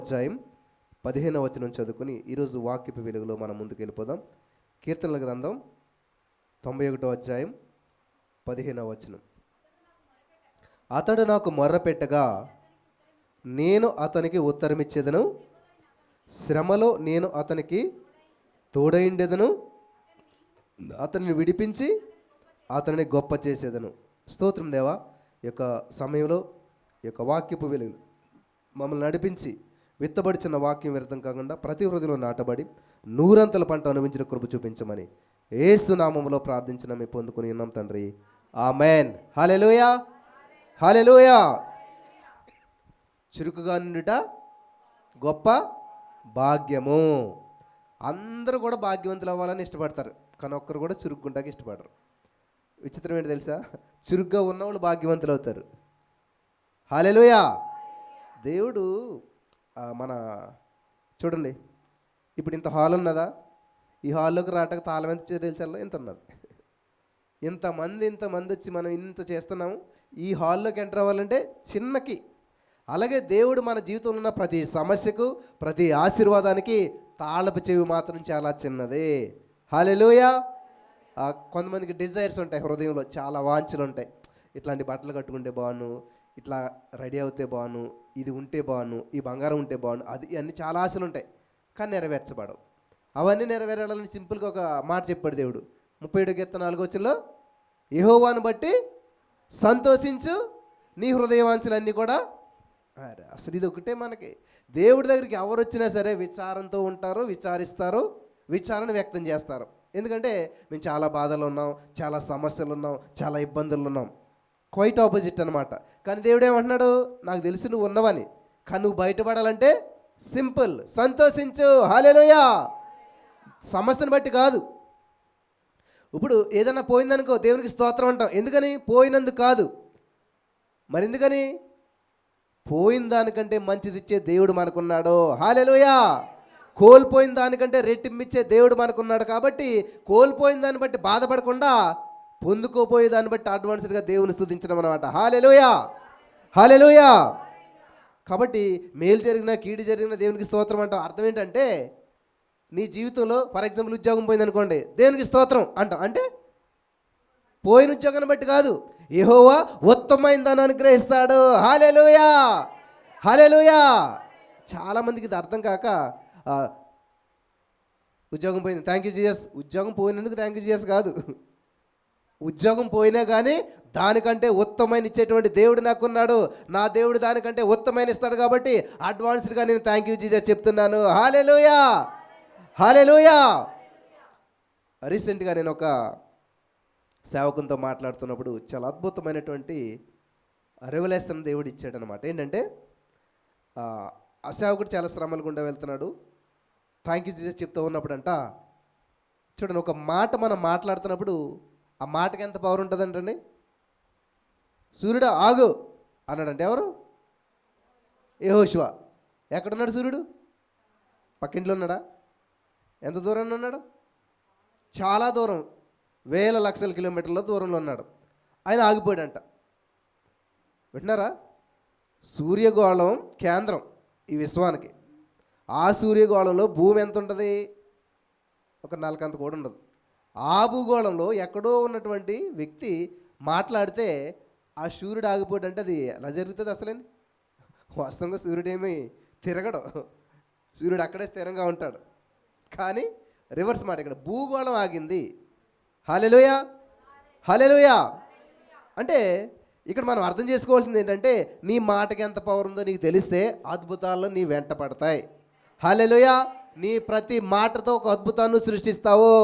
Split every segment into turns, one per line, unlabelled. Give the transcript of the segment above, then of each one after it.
అధ్యాయం 15వ వచనం చదువుకుని ఈరోజు వాక్యపు వెలుగులో మనం ముందుకు వెళ్ళిపోదాం. కీర్తనల గ్రంథం 91వ అధ్యాయం 15వ వచనం. అతడు నాకు మొర్రపెట్టగా నేను అతనికి ఉత్తరమిచ్చేదను, శ్రమలో నేను అతనికి తోడైండెదను, అతనిని విడిపించి అతనిని గొప్ప చేసేదను. స్తోత్రం దేవా. ఈ యొక్క సమయంలో ఈ యొక్క వాక్యపు వెలుగు మమ్మల్ని నడిపించి విత్తబడిచిన వాక్యం వ్యర్థం కాకుండా ప్రతి హృదయంలో నాటబడి నూరంతల పంట అనుభవించిన కృప చూపించమని యేసు నామములో ప్రార్థించిన మేము పొందుకుని ఉన్నాం తండ్రి. ఆమేన్. హల్లెలూయా, హల్లెలూయా. చురుకుగా నుండుట గొప్ప భాగ్యము. అందరూ కూడా భాగ్యవంతులు అవ్వాలని ఇష్టపడతారు, కానీ ఒక్కరు కూడా చురుక్కుంటాకి ఇష్టపడరు. విచిత్రం ఏంటి తెలుసా? చురుగ్గా ఉన్నవాళ్ళు భాగ్యవంతులు అవుతారు. హల్లెలూయా. దేవుడు మన చూడండి, ఇప్పుడు ఇంత హాల్ ఉన్నదా? ఈ హాల్లోకి రావటానికి తాళం ఎంత తెలుసా? ఎంత ఉన్నది? ఇంతమంది వచ్చి మనం ఇంత చేస్తున్నాము. ఈ హాల్లోకి ఎంటర్ అవ్వాలంటే చిన్నకి. అలాగే దేవుడు మన జీవితంలో ఉన్న ప్రతి సమస్యకు, ప్రతి ఆశీర్వాదానికి తాళపు చెవి మాత్రం చాలా చిన్నది. హల్లెలూయా. కొంతమందికి డిజైర్స్ ఉంటాయి, హృదయంలో చాలా వాంఛలు ఉంటాయి. ఇట్లాంటి బట్టలు కట్టుకుంటే బాగును, ఇట్లా రెడీ అవుతే బాగును, ఇది ఉంటే బాగును, ఈ బంగారం ఉంటే బాగును, అది అన్నీ చాలా ఆశలు ఉంటాయి, కానీ నెరవేర్చబడవు. అవన్నీ నెరవేరాలని సింపుల్గా ఒక మాట చెప్పాడు దేవుడు 37:4 వచనంలో, యెహోవాను బట్టి సంతోషించు, నీ హృదయవాంఛలన్నీ కూడా. అసలు ఇది ఒకటే మనకి. దేవుడి దగ్గరికి ఎవరు వచ్చినా సరే విచారంతో ఉంటారు, విచారిస్తారు, విచారణ వ్యక్తం చేస్తారు. ఎందుకంటే మేము చాలా బాధలు ఉన్నాం, చాలా సమస్యలు ఉన్నాం, చాలా ఇబ్బందులు ఉన్నాం. క్వైట్ ఆపోజిట్ అనమాట. కానీ దేవుడు ఏమంటున్నాడు? నాకు తెలుసు నువ్వు ఉన్నవని, కానీ నువ్వు బయటపడాలంటే సింపుల్, సంతోషించు. హల్లెలూయా. సమస్యను బట్టి కాదు. ఇప్పుడు ఏదైనా పోయిందనుకో దేవునికి స్తోత్రం అంటాం. ఎందుకని? పోయినందుకు కాదు. మరి ఎందుకని? పోయిన దానికంటే మంచిది ఇచ్చే దేవుడు మనకున్నాడు. హల్లెలూయా. కోల్పోయిన దానికంటే రెట్టింపిచ్చే దేవుడు మనకున్నాడు. కాబట్టి కోల్పోయిన దాన్ని బట్టి బాధపడకుండా పొందుకోపోయే దాన్ని బట్టి అడ్వాన్స్డ్గా దేవుని స్తుతించడం అనమాట. హల్లెలూయా, హల్లెలూయా. కాబట్టి మేలు జరిగినా కీడు జరిగినా దేవునికి స్తోత్రం అంటాం. అర్థం ఏంటంటే, నీ జీవితంలో ఫర్ ఎగ్జాంపుల్ ఉద్యోగం పోయిందనుకోండి, దేవునికి స్తోత్రం అంటాం. అంటే పోయిన ఉద్యోగాన్ని బట్టి కాదు, యెహోవా ఉత్తమమైన దాన్ని అనుగ్రహిస్తాడు. హల్లెలూయా, హల్లెలూయా. చాలామందికి ఇది అర్థం కాక ఉద్యోగం పోయింది, థ్యాంక్ యూ జీసస్. ఉద్యోగం పోయినందుకు థ్యాంక్ యూ జీసస్ కాదు. ఉద్యోగం పోయినా కానీ దానికంటే ఉత్తమైన ఇచ్చేటువంటి దేవుడు నాకున్నాడు. నా దేవుడు దానికంటే ఉత్తమైన ఇస్తాడు. కాబట్టి అడ్వాన్స్డ్గా నేను థ్యాంక్ యూ జీసస్ చెప్తున్నాను. హల్లెలూయా, హల్లెలూయా. రీసెంట్గా నేను ఒక సేవకునితో మాట్లాడుతున్నప్పుడు చాలా అద్భుతమైనటువంటి రెవల్యూషన్ దేవుడు ఇచ్చాడనమాట. ఏంటంటే ఆ సేవకుడు చాలా శ్రమలు గుండా వెళ్తున్నాడు. థ్యాంక్ యూ జీసస్ చెప్తూ ఉన్నప్పుడు అంట, చూడండి, ఒక మాట మనం మాట్లాడుతున్నప్పుడు ఆ మాటకి ఎంత పవర్ ఉంటుందంటండి. సూర్యుడు ఆగు అన్నాడంటే ఎవరు? యెహోషువ. ఎక్కడున్నాడు సూర్యుడు? పక్కింట్లో ఉన్నాడా? ఎంత దూరంలో ఉన్నాడు? చాలా దూరం, వేల లక్షల కిలోమీటర్ల దూరంలో ఉన్నాడు. ఆయన ఆగిపోయాడంట. వింటున్నారా? సూర్యగోళం కేంద్రం ఈ విశ్వానికి. ఆ సూర్యగోళంలో భూమి ఎంత ఉంటుంది? ఒక నలకంత కూడా ఉండదు. ఆ భూగోళంలో ఎక్కడో ఉన్నటువంటి వ్యక్తి మాట్లాడితే ఆ సూర్యుడు ఆగిపోయాడు అంటే అది ఎలా జరుగుతుంది అసలేని? వాస్తవంగా సూర్యుడేమి తిరగడు, సూర్యుడు అక్కడే స్థిరంగా ఉంటాడు. కానీ రివర్స్ మాట, ఇక్కడ భూగోళం ఆగింది. హల్లెలూయా, హల్లెలూయా. అంటే ఇక్కడ మనం అర్థం చేసుకోవాల్సింది ఏంటంటే, నీ మాటకి ఎంత పవర్ ఉందో నీకు తెలిస్తే అద్భుతాల్లో నీ వెంట పడతాయి. హల్లెలూయా. నీ ప్రతి మాటతో ఒక అద్భుతాన్ని సృష్టిస్తావు.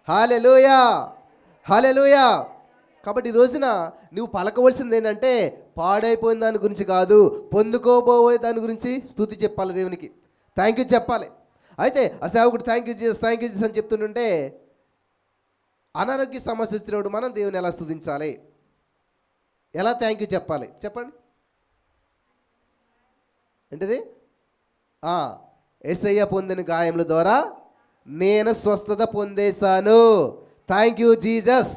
హల్లెలూయా, హల్లెలూయా. కాబట్టి ఈ రోజున నువ్వు పలకవలసింది ఏంటంటే, పాడైపోయిన దాని గురించి కాదు, పొందుకోబోయే దాని గురించి స్తుతి చెప్పాలి, దేవునికి థ్యాంక్ యూ చెప్పాలి. అయితే ఆ సేవకుడు thank you Jesus, thank you Jesus అని చెప్తుంటుంటే, అనారోగ్య సమస్య వచ్చినప్పుడు మనం దేవుని ఎలా స్తుతించాలి, ఎలా థ్యాంక్ యూ చెప్పాలి చెప్పండి? ఏంటిది? యేసయ్య పొందిన గాయముల ద్వారా నేను స్వస్థత పొందేశాను. Thank you Jesus.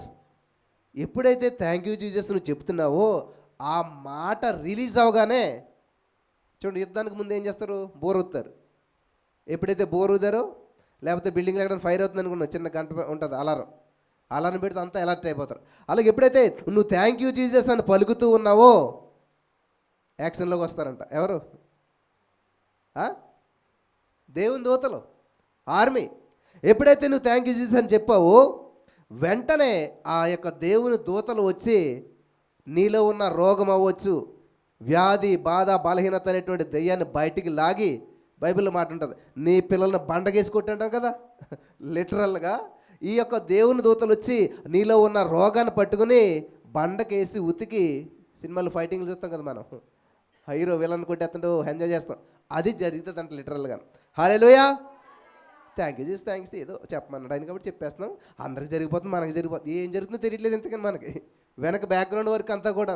ఎప్పుడైతే థ్యాంక్ యూ జీసస్ నువ్వు చెప్తున్నావో ఆ మాట రిలీజ్ అవగానే చూడండి, యుద్ధానికి ముందు ఏం చేస్తారు? బోర్ ఊదుతారు. ఎప్పుడైతే బోర్ ఊదారో, లేకపోతే బిల్డింగ్ ఎక్కడ ఫైర్ అవుతుంది అనుకున్నా, చిన్న గంట ఉంటుంది అలారం పెడితే అంతా అలర్ట్ అయిపోతారు. అలాగే ఎప్పుడైతే నువ్వు థ్యాంక్ యూ జీసస్ అని పలుకుతూ ఉన్నావో యాక్షన్లోకి వస్తారంట. ఎవరు? దేవుని దూతలు, ఆర్మీ. ఎప్పుడైతే నువ్వు థ్యాంక్ యూ జీసస్ అని చెప్పావో వెంటనే ఆ యొక్క దేవుని దూతలు వచ్చి నీలో ఉన్న రోగం అవ్వచ్చు, వ్యాధి, బాధ, బలహీనత అనేటువంటి దెయ్యాన్ని బయటికి లాగి, బైబిల్లో మాట ఉంటుంది, నీ పిల్లల్ని బండగేసి కొట్టుంటారు కదా, లిటరల్గా ఈ యొక్క దేవుని దూతలు వచ్చి నీలో ఉన్న రోగాన్ని పట్టుకుని బండకేసి ఉతికి, సినిమాలు ఫైటింగ్లు చూస్తాం కదా మనం, హీరో విలన్ కొట్టేస్తుంటూ ఎంజాయ్ చేస్తాం, అది జరుగుతుంది అంట లిటరల్గా. హల్లెలూయా. థ్యాంక్ యూ జీసస్, థ్యాంక్స్ ఏదో చెప్పమన్నాడు ఆయన కాబట్టి చెప్పేస్తున్నాం. అందరికి జరిగిపోతుంది, మనకి జరిగిపోతుంది. ఏం జరుగుతుందో తెలియట్లేదు ఇంతకని మనకి, వెనక బ్యాక్గ్రౌండ్ వర్క్ అంతా కూడా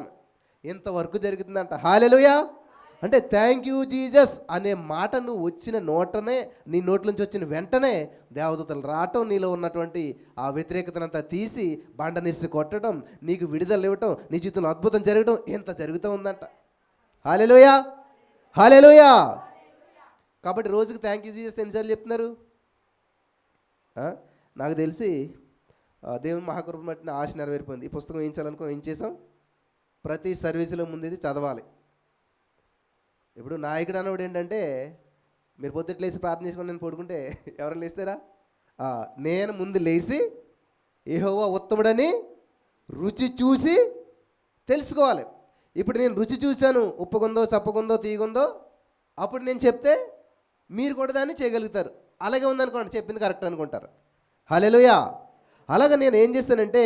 ఇంత వర్క్ జరుగుతుందంట. హల్లెలూయా. అంటే థ్యాంక్ యూ జీసస్ అనే మాట నువ్వు వచ్చిన నోటనే, నీ నోట్లోంచి వచ్చిన వెంటనే దేవదూతలు రావటం, నీలో ఉన్నటువంటి ఆ వ్యతిరేకతనంతా తీసి బండనిసి కొట్టడం, నీకు విడుదల ఇవ్వటం, నీ జీవితంలో అద్భుతం జరగడం, ఇంత జరుగుతూ ఉందంట. హల్లెలూయా. హల్లెలూయా. కాబట్టి రోజుకి థ్యాంక్ యూ జీసస్ ఎన్నిసార్లు చెప్తున్నారు? నాకు తెలిసి దేవుని మహాకృప బట్టి ఆశ నెరవేరిపోయింది. ఈ పుస్తకం వేయించాలనుకో ఏం చేసాం, ప్రతి సర్వీసులో ముందు ఇది చదవాలి. ఇప్పుడు నాయకుడు అన్నవాడు ఏంటంటే, మీరు పొద్దుట లేచి ప్రార్థన చేసుకొని నేను పడుకుంటే ఎవరైనా లేస్తారా? నేను ముందు లేచి యెహోవా ఉత్తముడని రుచి చూసి తెలుసుకోవాలి. ఇప్పుడు నేను రుచి చూశాను, ఉప్పుకుందో, చప్పకుందో, తీగుందో, అప్పుడు నేను చెప్తే మీరు కూడా దాన్ని చేయగలుగుతారు. అలాగే ఉందనుకోండి, చెప్పింది కరెక్ట్ అనుకుంటారు. హల్లెలూయా. అలాగే నేను ఏం చేస్తానంటే,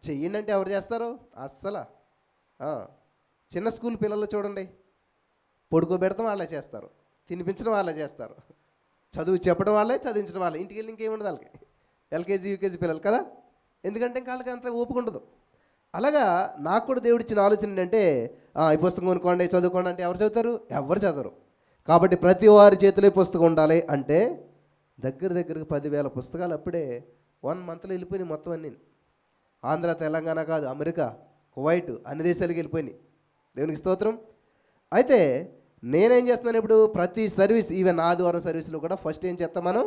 చెయ్యండి అంటే ఎవరు చేస్తారు? అస్సలు చిన్న స్కూల్ పిల్లలు చూడండి, పడుకోబెడతాం వాళ్ళే చేస్తారు, తినిపించడం వాళ్ళే చేస్తారు, చదువు చెప్పడం వాళ్ళే, చదివించడం వాళ్ళే. ఇంటికి వెళ్ళి ఇంకేముండదు వాళ్ళకి, ఎల్కేజీ యూకేజీ పిల్లలు కదా, ఎందుకంటే ఇంకా వాళ్ళకి అంత ఓపిక ఉండదు. అలాగా నాకు కూడా దేవుడు ఇచ్చిన ఆలోచన ఏంటంటే, ఈ పుస్తకం కొనుక్కోండి, చదువుకోండి అంటే ఎవరు చదువుతారు? ఎవరు చదవరు. కాబట్టి ప్రతి వారి చేతిలో పుస్తకం ఉండాలి అంటే దగ్గరకు 10,000 పుస్తకాలు అప్పుడే 1 మంత్లో వెళ్ళిపోయినాయి మొత్తం అన్నీ. ఆంధ్ర, తెలంగాణ కాదు, అమెరికా, కువైట్, అన్ని దేశాలకు వెళ్ళిపోయినాయి. దేవునికి స్తోత్రం. అయితే నేనేం చేస్తున్నాను ఇప్పుడు, ప్రతి సర్వీస్, ఈవెన్ ఆదివారం సర్వీస్లో కూడా ఫస్ట్ ఏం చేస్తాం, మనం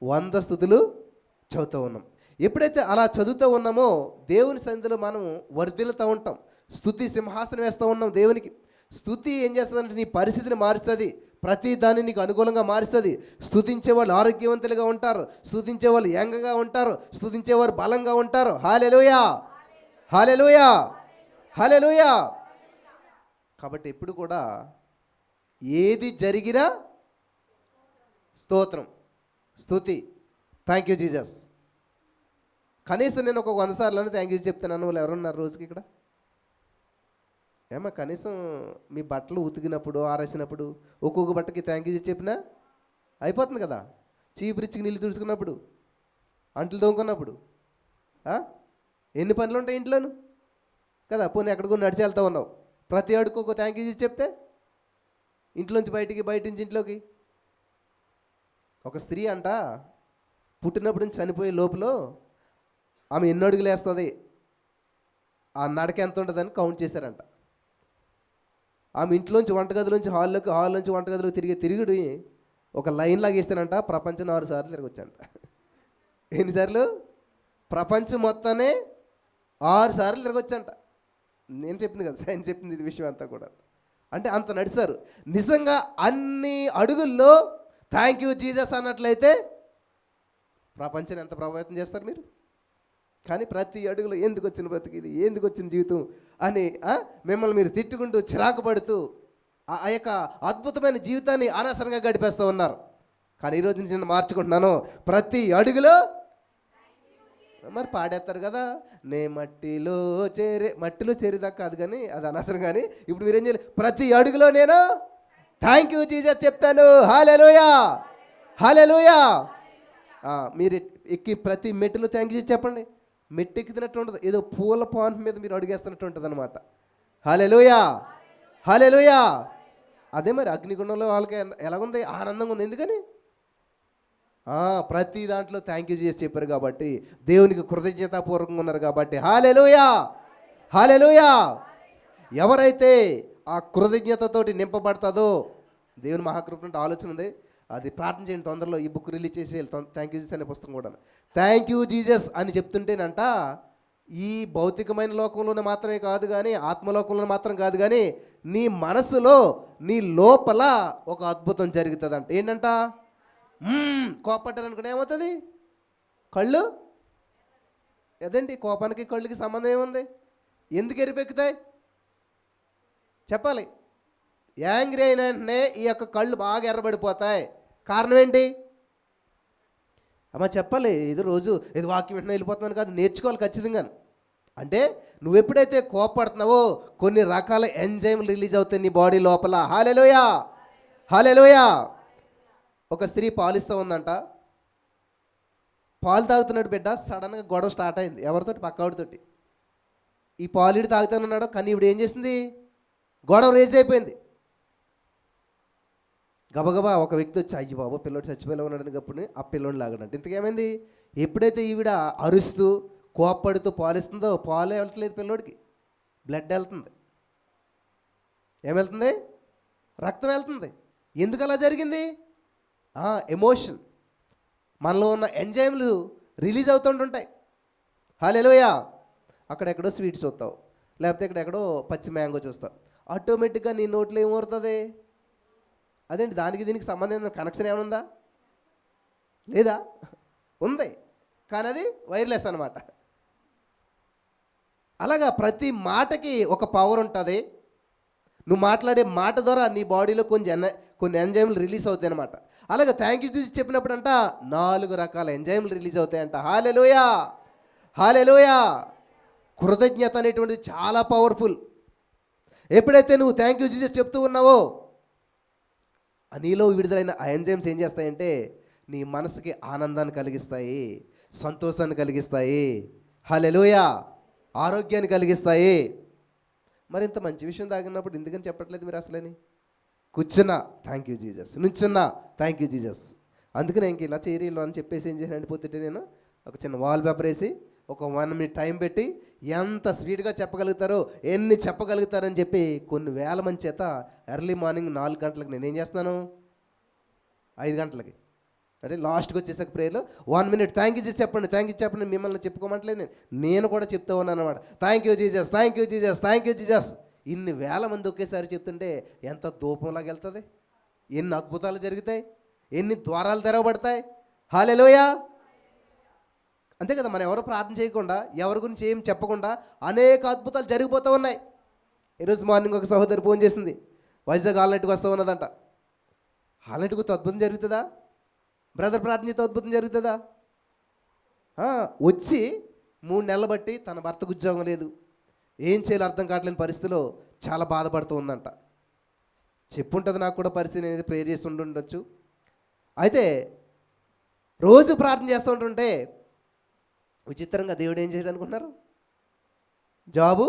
100 స్తుతులు చదువుతూ ఉన్నాం. ఎప్పుడైతే అలా చదువుతూ ఉన్నామో దేవుని సన్నిధిలో మనం వర్ధిల్లుతూ ఉంటాం, స్తుతి సింహాసనం వేస్తూ ఉన్నాం దేవునికి. స్తుతి ఏం చేస్తుందంటే నీ పరిస్థితిని మారుస్తుంది, ప్రతి దాన్ని నీకు అనుకూలంగా మారుస్తుంది. స్తుతించే వాళ్ళు ఆరోగ్యవంతులుగా ఉంటారు, స్తుతించే వాళ్ళు యంగగా ఉంటారు, స్తుతించేవారు బలంగా ఉంటారు. హల్లెలూయా. హల్లెలూయా. హల్లెలూయా. కాబట్టి ఎప్పుడు కూడా ఏది జరిగినా స్తోత్రం, స్తుతి, థ్యాంక్ యూ జీసస్. కనీసం నేను ఒక 100 సార్లు థ్యాంక్ యూ చెప్తున్నాను. వాళ్ళు ఎవరున్నారు రోజుకి ఇక్కడ? ఏమో కనీసం మీ బట్టలు ఉతికినప్పుడు, ఆరేసినప్పుడు ఒక్కొక్క బట్టకి థ్యాంక్ యూ చెప్పినా అయిపోతుంది కదా. చీపురిచ్చికి నీళ్ళు తుడుచుకున్నప్పుడు, అంట్లు తోముకున్నప్పుడు, ఎన్ని పనులు ఉంటాయి ఇంట్లోను కదా. పోనీ ఎక్కడికో నడిచి వెళ్తూ ఉన్నావు, ప్రతి అడుగు ఒక థ్యాంక్ యూ చెప్పితే ఇంట్లోంచి బయటికి, బయట నుంచి ఇంట్లోకి. ఒక స్త్రీ అంట పుట్టినప్పటి నుంచి చనిపోయే లోపల ఆమె ఎన్ని అడుగులు వేస్తుంది, ఆ నడక ఎంత ఉంటుందని కౌంట్ చేశారంట. ఆమె ఇంట్లోంచి వంటగదిలోంచి హాల్లోకి, హాల్లోంచి వంటగదిలోకి తిరిగి ఒక లైన్ లాగా వేస్తానంట, ప్రపంచం 6 సార్లు తిరగొచ్చంట. ఎన్నిసార్లు? ప్రపంచం మొత్తాన్ని 6 సార్లు తిరగొచ్చంట. నేను చెప్పింది కదా, సైన్స్ చెప్పింది ఇది విషయం అంతా కూడా. అంటే అంత నడిచారు. నిజంగా అన్ని అడుగుల్లో థ్యాంక్ యూ జీసస్ అన్నట్లయితే ప్రపంచాన్ని ఎంత ప్రభావితం చేస్తారు మీరు? కానీ ప్రతి అడుగులో ఎందుకు వచ్చిన బ్రతికి ఇది, ఎందుకు వచ్చిన జీవితం అని మిమ్మల్ని మీరు తిట్టుకుంటూ, చిరాకు పడుతూ ఆ యొక్క అద్భుతమైన జీవితాన్ని అనవసరంగా గడిపేస్తూ ఉన్నారు. కానీ ఈరోజు నుంచి నేను మార్చుకుంటున్నాను, ప్రతి అడుగులో మరి పాడేస్తారు కదా, నే మట్టిలో చేరేదాకా కాదు, కానీ అది అనవసరం. కానీ ఇప్పుడు మీరేం చేయాలి, ప్రతి అడుగులో నేను థ్యాంక్ యూ జీసస్ చెప్తాను. హల్లెలూయా. హల్లెలూయా. మీరు ఎక్కి ప్రతి మెట్టులో థ్యాంక్ యూ చెప్పండి. మెట్టు ఎక్కుతున్నట్టు ఉంటుంది, ఏదో పూల పాన్ మీద మీరు అడుగేస్తున్నట్టు ఉంటుంది అనమాట. హల్లెలూయా. హల్లెలూయా. అదే మరి అగ్నిగుండంలో వాళ్ళకి ఎలాగుంది, ఆనందంగా ఉంది. ఎందుకని? ప్రతి దాంట్లో థ్యాంక్ యూ చేసి చెప్పారు కాబట్టి, దేవునికి కృతజ్ఞతాపూర్వకంగా ఉన్నారు కాబట్టి. హల్లెలూయా. హల్లెలూయా. ఎవరైతే ఆ కృతజ్ఞతతోటి నింపబడతాదో, దేవుని మహాకృప ఆలోచన ఉంది. అది ప్రార్థన చేయండి తొందరలో. ఈ బుక్ రిలీజ్ చేసి థ్యాంక్ యూ జీసస్ అనే పుస్తకం కూడా. థ్యాంక్ యూ జీసస్ అని చెప్తుంటేనంట ఈ భౌతికమైన లోకంలోనే మాత్రమే కాదు కానీ, ఆత్మలోకంలో మాత్రం కాదు కానీ, నీ మనసులో నీ లోపల ఒక అద్భుతం జరుగుతుందంట. ఏంటంట? కోపడ్డారనుకుంటే ఏమవుతుంది? కళ్ళు అదండి, కోపానికి కళ్ళుకి సంబంధం ఏముంది? ఎందుకు ఎరిపెక్కుతాయి చెప్పాలి. యాంగ్రీ అయిన వెంటనే ఈ యొక్క కళ్ళు బాగా ఎర్రబడిపోతాయి. కారణం ఏంటి అమ్మ చెప్పాలి. ఇది రోజు ఇది వాక్యం వెంటనే వెళ్ళిపోతున్నాను కాదు, నేర్చుకోవాలి ఖచ్చితంగా. అంటే నువ్వు ఎప్పుడైతే కోపడుతున్నావో కొన్ని రకాల ఎంజైమ్లు రిలీజ్ అవుతాయి నీ బాడీ లోపల. హల్లెలూయా, హల్లెలూయా. ఒక స్త్రీ పాలిస్తూ ఉందంట. పాలు తాగుతున్నాడు బిడ్డ, సడన్గా గొడవ స్టార్ట్ అయింది. ఎవరితోటి? పక్కవాడితోటి. ఈ పాలు తాగుతానున్నాడు, కానీ ఇప్పుడు ఏం చేసింది? గొడవ రేజ్ అయిపోయింది. గబగబా ఒక వ్యక్తి వచ్చి, అయ్యి బాబు పిల్లోడు చచ్చిపోయేలా ఉన్నాడని గప్పుడు ఆ పిల్లోని లాగడంట. ఇంతకేమైంది? ఎప్పుడైతే ఈవిడ అరుస్తూ కోప్పడుతూ పాలిస్తుందో, పాలు వెళ్ళట్లేదు పిల్లోడికి, బ్లడ్ వెళ్తుంది. ఏం వెళ్తుంది? రక్తం వెళ్తుంది. ఎందుకు అలా జరిగింది? ఎమోషన్, మనలో ఉన్న ఎంజైమ్లు రిలీజ్ అవుతుంటుంటాయి. హల్లెలూయా. అక్కడెక్కడో స్వీట్స్ చూస్తావు, లేకపోతే ఇక్కడెక్కడో పచ్చి మ్యాంగో చూస్తావు, ఆటోమేటిక్గా నీ నోట్లో ఏమవుతుంది? అదేంటి, దానికి దీనికి సంబంధం కనెక్షన్ ఏమనుందా? లేదా? ఉంది, కానీ అది వైర్లెస్ అనమాట. అలాగా ప్రతి మాటకి ఒక పవర్ ఉంటుంది. నువ్వు మాట్లాడే మాట ద్వారా నీ బాడీలో కొన్ని ఎంజైమ్లు రిలీజ్ అవుతాయి అనమాట. అలాగే థ్యాంక్ యూ చూసి చెప్పినప్పుడు అంట 4 రకాల ఎంజైమ్లు రిలీజ్ అవుతాయంట. హల్లెలూయా, హల్లెలూయా. కృతజ్ఞత అనేటువంటిది చాలా పవర్ఫుల్. ఎప్పుడైతే నువ్వు థ్యాంక్ యూ జీసస్ చెప్తూ ఉన్నావో, నీలో విడుదలైన ఆ ఎంజైమ్స్ ఏం చేస్తాయంటే నీ మనసుకి ఆనందాన్ని కలిగిస్తాయి, సంతోషాన్ని కలిగిస్తాయి. హల్లెలూయా. ఆరోగ్యాన్ని కలిగిస్తాయి. మరి ఇంత మంచి విషయం తాగినప్పుడు ఎందుకని చెప్పట్లేదు మీరు అసలేని? కూర్చున్నా థ్యాంక్ యూ జీసస్, నుంచున్నా థ్యాంక్ యూ జీసస్. అందుకని ఇంక ఇలా చేరీలో అని చెప్పేసి ఏం చేసి పోతుంటే నేను ఒక చిన్న వాల్ పేపర్ వేసి ఒక 1 minute టైం పెట్టి ఎంత స్పీడ్గా చెప్పగలుగుతారో, ఎన్ని చెప్పగలుగుతారని చెప్పి కొన్ని వేల మంది చేత ఎర్లీ మార్నింగ్ 4 గంటలకు నేనేం చేస్తున్నాను, 5 గంటలకి అంటే లాస్ట్కి వచ్చేసాక ప్రేయర్లో 1 minute థ్యాంక్ యూ జీసస్ చెప్పండి, థ్యాంక్ యూ చెప్పండి. మిమ్మల్ని చెప్పుకోమంటలేదు, నేను కూడా చెప్తూ ఉన్నాను అనమాట. Thank you Jesus, thank you Jesus, thank you Jesus. ఇన్ని వేల మంది ఒకేసారి చెప్తుంటే ఎంత ధూపంలాగా వెళ్తుంది, ఎన్ని అద్భుతాలు జరుగుతాయి, ఎన్ని ద్వారాలు తెరవబడతాయి. హల్లెలూయా. అంతే కదా, మనం ఎవరు ప్రార్థన చేయకుండా, ఎవరి గురించి ఏం చెప్పకుండా అనేక అద్భుతాలు జరిగిపోతూ ఉన్నాయి. ఈరోజు మార్నింగ్ ఒక సహోదరి ఫోన్ చేసింది, వైజాగ్ హాల్నైట్కి వస్తూ ఉన్నదంట. హాల్నైట్కి అద్భుతం జరుగుతుందా? బ్రదర్ ప్రార్థన చేస్తే అద్భుతం జరుగుతుందా? వచ్చి 3 నెలలు బట్టి తన భర్తకు ఉద్యోగం లేదు, ఏం చేయాలో అర్థం కావట్లేని పరిస్థితిలో చాలా బాధపడుతూ ఉందంట. చెప్పుంటుంది నాకు కూడా పరిస్థితి, అనేది ప్రేయర్ చేసి ఉండొచ్చు. అయితే రోజు ప్రార్థన చేస్తూ ఉంటుంటే విచిత్రంగా దేవుడు ఏం చేయడం అనుకుంటున్నారు, జాబు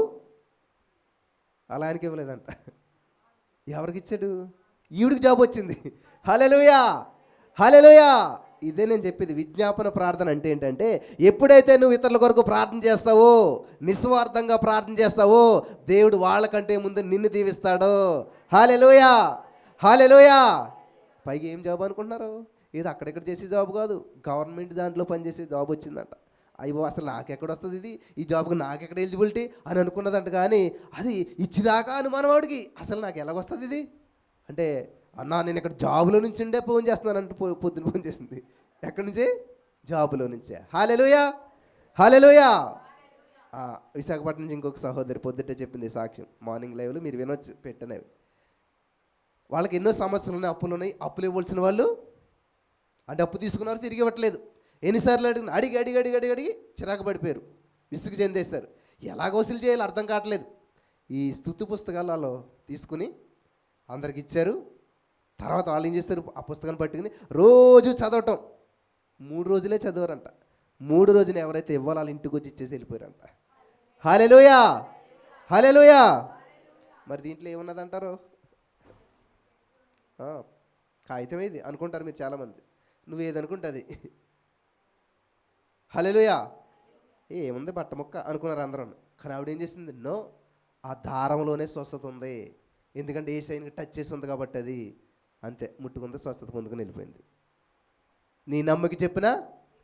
అలా ఆయనకి ఇవ్వలేదంట. ఎవరికి ఇచ్చాడు? ఈవిడికి జాబ్ వచ్చింది. హల్లెలూయా, హల్లెలూయా. ఇదే నేను చెప్పేది. విజ్ఞాపన ప్రార్థన అంటే ఏంటంటే ఎప్పుడైతే నువ్వు ఇతరుల కొరకు ప్రార్థన చేస్తావో, నిస్వార్థంగా ప్రార్థన చేస్తావో, దేవుడు వాళ్ళకంటే ముందు నిన్ను దీవిస్తాడు. హల్లెలూయా, హల్లెలూయా. పైగా ఏం జాబ్ అనుకుంటున్నారు? ఇది అక్కడెక్కడ చేసే జాబ్ కాదు, గవర్నమెంట్ దాంట్లో పనిచేసే జాబ్ వచ్చిందంట. అయ్యో అసలు నాకెక్కడ వస్తుంది ఇది, ఈ జాబ్కి నాకెక్కడ ఎలిజిబిలిటీ అని అనుకున్నదంట. కానీ అది ఇచ్చిదాకా అనుమానవాడికి అసలు నాకు ఎలాగొస్తుంది ఇది అంటే, అన్నా నేను ఇక్కడ జాబులో నుంచి ఉండే ఫోన్ చేస్తున్నానంటే పొద్దున ఫోన్ చేసింది. ఎక్కడి నుంచి? జాబులో నుంచే. హల్లెలూయా, హల్లెలూయా. విశాఖపట్నం నుంచి ఇంకొక సహోదరి పొద్దుటే చెప్పింది సాక్ష్యం. మార్నింగ్ లైవ్లో మీరు వినొచ్చు, పెట్టనేవి. వాళ్ళకి ఎన్నో సమస్యలు ఉన్నాయి, అప్పులు ఉన్నాయి. అప్పులు ఇవ్వాల్సిన వాళ్ళు అంటే అప్పు తీసుకున్నారు, తిరిగి ఇవ్వట్లేదు. ఎన్నిసార్లు అడిగి అడిగి అడిగి అడిగి అడిగి చిరాకు పడిపోయారు, విసుగు చెందేశారు. ఎలాగ వసూలు చేయాలో అర్థం కావట్లేదు. ఈ స్తుతి పుస్తకాలలో తీసుకుని అందరికి ఇచ్చారు. తర్వాత వాళ్ళు ఏం చేస్తారు, ఆ పుస్తకాన్ని పట్టుకుని రోజు చదవటం. 3 రోజులే చదవరంట. 3 రోజున ఎవరైతే ఇవ్వాలో వాళ్ళ ఇంటికి వచ్చి ఇచ్చేసి వెళ్ళిపోయారంట. హల్లెలూయా, హల్లెలూయా. మరి దీంట్లో ఏమున్నదంటారు? కాగితం ఏది అనుకుంటారు మీరు చాలామంది. నువ్వేదనుకుంటే అది. హల్లెలూయా. ఏముంది బట్ట ముక్క అనుకున్నారు అందరూ. కానీ ఆవిడ ఏం చేసింది? నో, ఆ దారంలోనే స్వస్థత ఉంది. ఎందుకంటే యేసయ్యని టచ్ చేసి ఉంది కాబట్టి అది అంతే, ముట్టుకుంది, స్వస్థత పొందుకుని వెళ్ళిపోయింది. నీ నమ్మకి చెప్పినా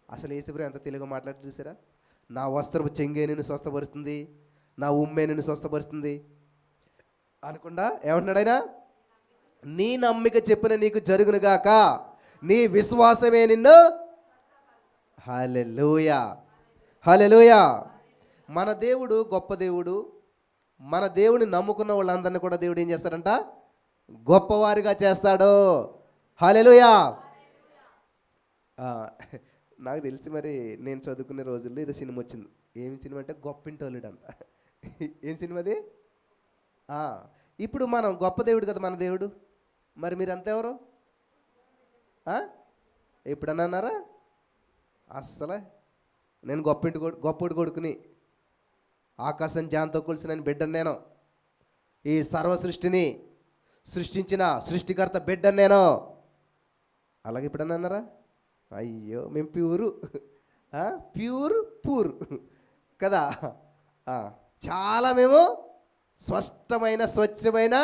అసలు యేసుప్రభు ఎంత తెలుగు మాట్లాడి చూసారా? నా వస్త్రపు చెంగే నిన్ను స్వస్థపరుస్తుంది, నా ఉమ్మే నిన్ను స్వస్థపరుస్తుంది అనకుండా ఏమంటున్నాడు ఆయన? నీ నమ్మిక చెప్పిన నీకు జరుగునుగాక, నీ విశ్వాసమే నిన్ను. హల్లెలూయా, హల్లెలూయా. మన దేవుడు గొప్ప దేవుడు. మన దేవుడిని నమ్ముకున్న వాళ్ళందరినీ కూడా దేవుడు ఏం చేస్తాడంట? గొప్పవారిగా చేస్తాడు. హల్లెలూయా. నాకు తెలిసి మరి నేను చదువుకునే రోజుల్లో ఏదో సినిమా వచ్చింది. ఏం సినిమా అంటే గొప్పింటోళ్ళుడు అంట. ఏం సినిమా అది? ఇప్పుడు మనం గొప్ప దేవుడు కదా మన దేవుడు. మరి మీరు అంతెవరు? ఎప్పుడన్నా అన్నారా? అస్సలే నేను గొప్పటి కొడుకుని, ఆకాశం జాంతో కొలిసిన బిడ్డను నేను, ఈ సర్వ సృష్టిని సృష్టించిన సృష్టికర్త బిడ్డను నేను. అలాగే ఎప్పుడన్నా అన్నారా? అయ్యో మేము పూర్ కదా. చాలా మేము స్పష్టమైన స్వచ్ఛమైన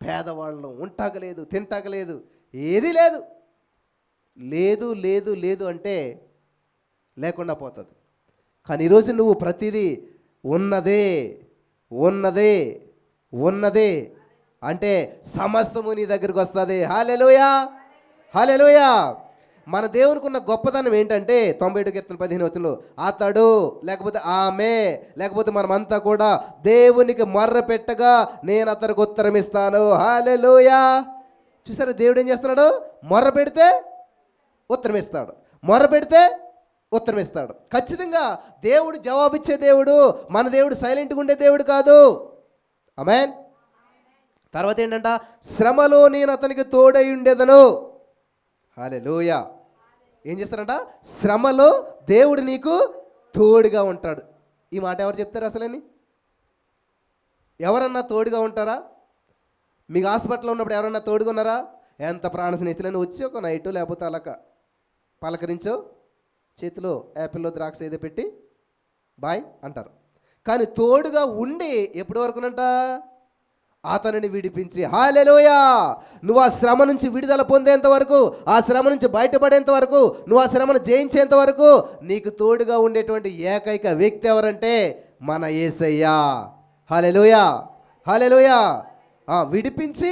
పేదవాళ్ళం. ఉంటాకలేదు, తింటాకలేదు, ఏదీ లేదు. లేదు లేదు లేదు అంటే లేకుండా పోతుంది. కానీ ఈరోజు నువ్వు ప్రతిదీ ఉన్నదే ఉన్నదే ఉన్నదే అంటే సమస్తము నీ దగ్గరికి వస్తుంది. హల్లెలూయా, హల్లెలూయా. మన దేవునికి ఉన్న గొప్పతనం ఏంటంటే 97:15 అతడు లేకపోతే ఆమె లేకపోతే మనమంతా కూడా దేవునికి మొర్ర పెట్టగా నేను అతనికి ఉత్తరం ఇస్తాను. హల్లెలూయా. చూసారా దేవుడు ఏం చేస్తున్నాడు? మొర్ర పెడితే ఉత్తరం ఇస్తాడు, మొర్ర పెడితే ఉత్తరం ఇస్తాడు. ఖచ్చితంగా దేవుడు జవాబిచ్చే దేవుడు. మన దేవుడు సైలెంట్గా ఉండే దేవుడు కాదు. ఆమేన్. తర్వాత ఏంటంట? శ్రమలో నేను అతనికి తోడై ఉండేదను. హల్లెలూయా. ఏం చేస్తారంట? శ్రమలో దేవుడు నీకు తోడుగా ఉంటాడు. ఈ మాట ఎవరు చెప్తారు అసలని? ఎవరన్నా తోడుగా ఉంటారా? మీకు హాస్పిటల్లో ఉన్నప్పుడు ఎవరన్నా తోడుగా ఉన్నారా? ఎంత ప్రాణ స్నేహితులని వచ్చి ఒక నైటు లేకపోతే అలక పలకరించో, చేతిలో యాపిల్లో ద్రాక్ష ఏదో పెట్టి బాయ్ అంటారు. కానీ తోడుగా ఉండి ఎప్పటి వరకునంట? అతనిని విడిపించి. హల్లెలూయా. నువ్వు ఆ శ్రమ నుంచి విడుదల పొందేంత వరకు, ఆ శ్రమ నుంచి బయటపడేంత వరకు, నువ్వు ఆ శ్రమను జయించేంత వరకు నీకు తోడుగా ఉండేటువంటి ఏకైక వ్యక్తి ఎవరంటే మన యేసయ్య. హల్లెలూయా, హల్లెలూయా. విడిపించి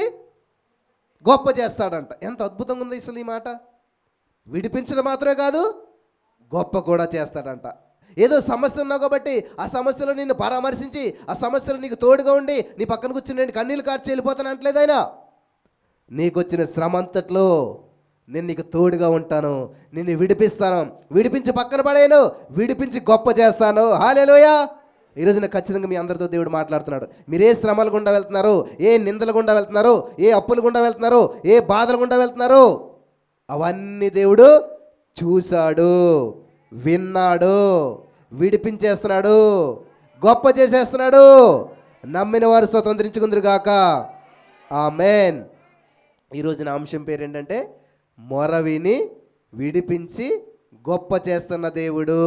గొప్ప చేస్తాడంట. ఎంత అద్భుతంగా ఉంది అసలు ఈ మాట. విడిపించడం మాత్రమే కాదు, గొప్ప కూడా చేస్తాడంట. ఏదో సమస్య ఉన్నావు కాబట్టి ఆ సమస్యలో నిన్ను పరామర్శించి ఆ సమస్యలో నీకు తోడుగా ఉండి నీ పక్కన కూర్చుని నేను కన్నీళ్ళు కార్చి వెళ్ళిపోతాను అంటలేదు ఆయన. నీకు వచ్చిన శ్రమ అంతట్లో నేను నీకు తోడుగా ఉంటాను, నిన్ను విడిపిస్తాను, విడిపించి పక్కన పడేను, విడిపించి గొప్ప చేస్తాను. హల్లెలూయా. ఈరోజు నాకు ఖచ్చితంగా మీ అందరితో దేవుడు మాట్లాడుతున్నాడు. మీరు ఏ శ్రమల గుండా వెళ్తున్నారు, ఏ నిందల గుండా వెళ్తున్నారు, ఏ అప్పుల గుండా వెళ్తున్నారు, ఏ బాధల గుండా వెళ్తున్నారు, అవన్నీ దేవుడు చూశాడు, విన్నాడు, విడిపించేస్తున్నాడు, గొప్ప చేసేస్తున్నాడు. నమ్మిన వారు స్వతంత్రించుకుందరుగాక. ఆమేన్. ఈరోజు నా అంశం పేరు ఏంటంటే మొర విని విడిపించి గొప్ప చేస్తున్న దేవుడు.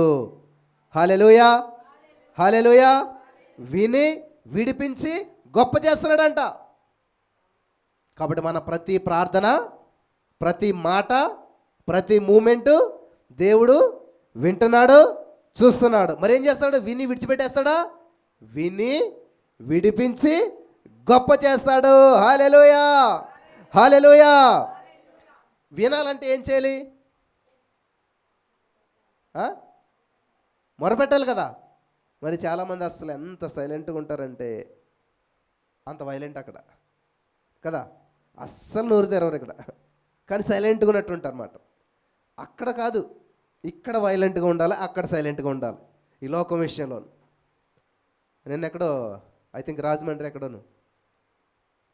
హల్లెలూయా, హల్లెలూయా. విని విడిపించి గొప్ప చేస్తున్నాడంట. కాబట్టి మన ప్రతి ప్రార్థన, ప్రతి మాట, ప్రతి మూమెంటు దేవుడు వింటున్నాడు, చూస్తున్నాడు. మరి ఏం చేస్తాడు? విని విడిచిపెట్టేస్తాడా? విని విడిపించి గొప్ప చేస్తాడు. హల్లెలూయా, హల్లెలూయా. వినాలంటే ఏం చేయాలి? మొరపెట్టాలి కదా. మరి చాలామంది అసలు ఎంత సైలెంట్గా ఉంటారంటే అంత వైలెంట్ అక్కడ కదా. అస్సలు నోరు తెరవరు ఇక్కడ, కానీ సైలెంట్గా ఉన్నట్టు ఉంటారు అన్నమాట. అక్కడ కాదు, ఇక్కడ వైలెంట్గా ఉండాలి, అక్కడ సైలెంట్గా ఉండాలి. ఈ లోకం విషయంలో నేను ఎక్కడో ఐ థింక్ రాజమండ్రి ఎక్కడోను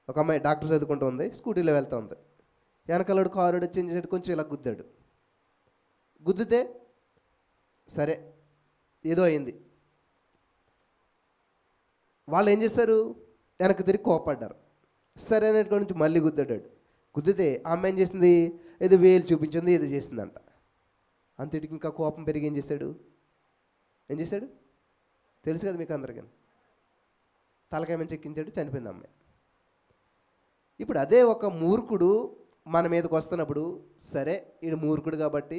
ఒక అమ్మాయి డాక్టర్ చదువుకుంటూ ఉంది, స్కూటీలో వెళ్తూ ఉంది. వెనకాలడు కారు వచ్చి ఏం చేసాడు? కొంచెం ఇలా గుద్దాడు. గుద్దితే సరే ఏదో అయింది. వాళ్ళు ఏం చేశారు? వెనక్కి తిరిగి కోపడ్డారు. సరే అనేటువంటి నుంచి మళ్ళీ గుద్దాడు. గుద్దితే ఆమె ఏం చేసింది? ఏదో వేలు చూపించింది, ఏదో చేసిందంట. అంతటికి ఇంకా కోపం పెరిగి ఏం చేశాడు? తెలుసు కదా మీకు అందరికీ. తలకాయ మీద చెక్కించాడు, చనిపోయింది అమ్మాయి. ఇప్పుడు అదే ఒక మూర్ఖుడు మన మీదకి వస్తున్నప్పుడు, సరే ఈడు మూర్ఖుడు కాబట్టి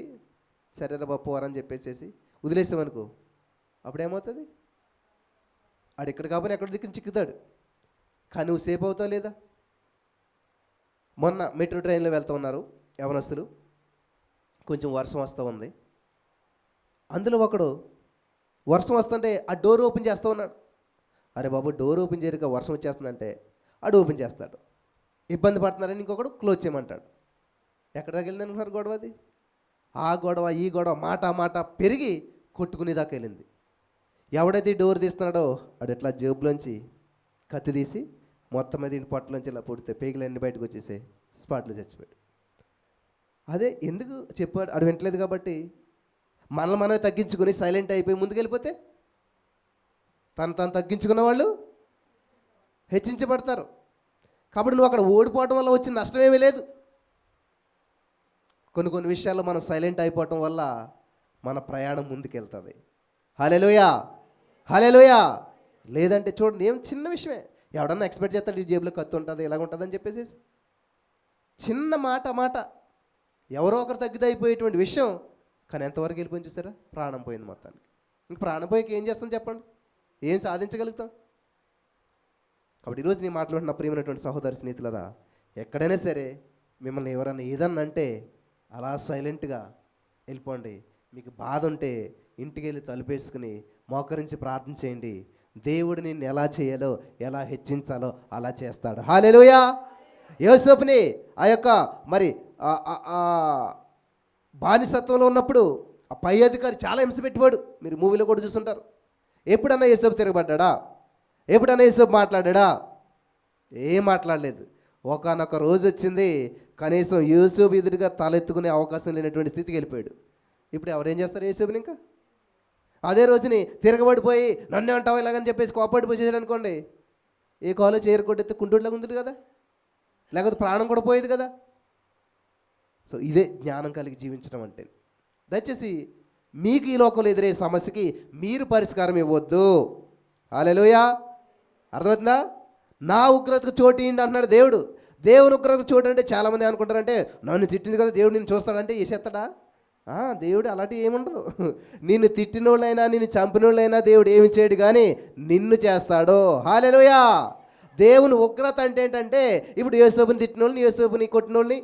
సరేరా పోరని చెప్పేసేసి వదిలేసామనుకో, అప్పుడేమవుతుంది? ఆడు ఇక్కడ కాబట్టి ఎక్కడ దిక్కుని చిక్కుతాడు. కానీ నువ్వు సేఫ్ అవుతావు లేదా? మొన్న మెట్రో ట్రైన్లో వెళ్తూ ఉన్నారు యవనస్తులు, కొంచెం వర్షం వస్తూ ఉంది. అందులో ఒకడు వర్షం వస్తుంటే ఆ డోర్ ఓపెన్ చేస్తూ ఉన్నాడు. అరే బాబు, డోర్ ఓపెన్ చేయక వర్షం వచ్చేస్తుందంటే ఆడు ఓపెన్ చేస్తాడు. ఇబ్బంది పడుతున్నారని ఇంకొకడు క్లోజ్ చేయమంటాడు. ఎక్కడ తగిలింది అనుకున్నారు గొడవ? అది ఆ గొడవ ఈ గొడవ మాట పెరిగి కొట్టుకునేదాకా వెళ్ళింది. ఎవడైతే డోర్ తీస్తున్నాడో ఆడు ఎట్లా జేబులోంచి కత్తి తీసి మొత్తం మీద ఇంటి పొట్టలోంచి ఇలా పుడితే పేగులన్నీ బయటకు వచ్చేసే స్పాట్లో చచ్చిపోయాడు. అదే ఎందుకు చెప్పాడు? ఆడు వింటలేదు కాబట్టి. మనల్ని మనమే తగ్గించుకొని సైలెంట్ అయిపోయి ముందుకెళ్ళిపోతే తను తగ్గించుకున్న వాళ్ళు హెచ్చించబడతారు. కాబట్టి నువ్వు అక్కడ ఓడిపోవడం వల్ల వచ్చిన నష్టమేమీ లేదు. కొన్ని విషయాల్లో మనం సైలెంట్ అయిపోవటం వల్ల మన ప్రయాణం ముందుకెళ్తుంది. హల్లెలూయా, హల్లెలూయా. లేదంటే చూడండి, ఏం చిన్న విషయమే, ఎవడన్నా ఎక్స్పెక్ట్ చేస్తాడు ఈ జేబులో కత్తి ఉంటుంది ఇలాగ ఉంటుంది అని చెప్పేసి. చిన్న మాట ఎవరో ఒకరు తగ్గిదైపోయేటువంటి విషయం, కానీ ఎంతవరకు వెళ్ళిపోయింది చూసారా? ప్రాణం పోయింది మొత్తానికి. ఇంక ప్రాణం పోయాక ఏం చేస్తాం చెప్పండి? ఏం సాధించగలుగుతాం? కాబట్టి ఈరోజు నీ మాట్లాడిన ప్రియమైనటువంటి సహోదరి స్నేహితులరా, ఎక్కడైనా సరే మిమ్మల్ని ఎవరైనా ఏదన్నా అంటే అలా సైలెంట్గా వెళ్ళిపోండి. మీకు బాధ ఉంటే ఇంటికి వెళ్ళి తలుపేసుకుని మోకరించి ప్రార్థన చేయండి. దేవుడు నిన్ను ఎలా చేయాలో, ఎలా హెచ్చించాలో అలా చేస్తాడు. హల్లెలూయా. యోసేపుని ఆ యొక్క మరి బానిసత్వంలో ఉన్నప్పుడు ఆ పై అధికారి చాలా హింస పెట్టివాడు. మీరు మూవీలో కూడా చూసుంటారు. ఎప్పుడన్నా యోసేపు తిరగబడ్డా? ఎప్పుడన్నా యోసేపు మాట్లాడా? ఏం మాట్లాడలేదు. ఒకానొక రోజు వచ్చింది, కనీసం యోసేపు ఎదురుగా తలెత్తుకునే అవకాశం లేనటువంటి స్థితికి వెళ్ళిపోయాడు. ఇప్పుడు ఎవరేం చేస్తారు యోసేపుని? ఇంకా అదే రోజుని తిరగబడిపోయి నన్నే అంటావా ఇలాగని చెప్పేసి కోపడిపోయేసాడు అనుకోండి, ఏ కాలో చేరుకొట్టెత్తే కుంటూరులాగా ఉంది కదా, లేకపోతే ప్రాణం కూడా పోయేది కదా. సో ఇదే జ్ఞానం కలిగి జీవించడం అంటే. దయచేసి మీకు ఈ లోకంలో ఎదురయ్యే సమస్యకి మీరు పరిష్కారం ఇవ్వద్దు. హల్లెలూయా. అర్థమవుతుందా? నా ఉగ్రతకు చోటు ఇయ్యండి అంటున్నాడు దేవుడు. దేవుని ఉగ్రతకు చోటు అంటే చాలామంది అనుకుంటారంటే, నన్ను తిట్టింది కదా దేవుడు నిన్ను చూస్తాడంటే వేసేస్తాడా? దేవుడు అలాంటివి ఏముండదు. నిన్ను తిట్టినోళ్ళైనా నిన్ను చంపినోళ్ళైనా దేవుడు ఏమి చేయడు, కానీ నిన్ను చేస్తాడు. హల్లెలూయా. దేవుని ఉగ్రత అంటే ఏంటంటే, ఇప్పుడు యోసేపుని తిట్టినోళ్ళని, యోసేపుని కొట్టినోళ్ళని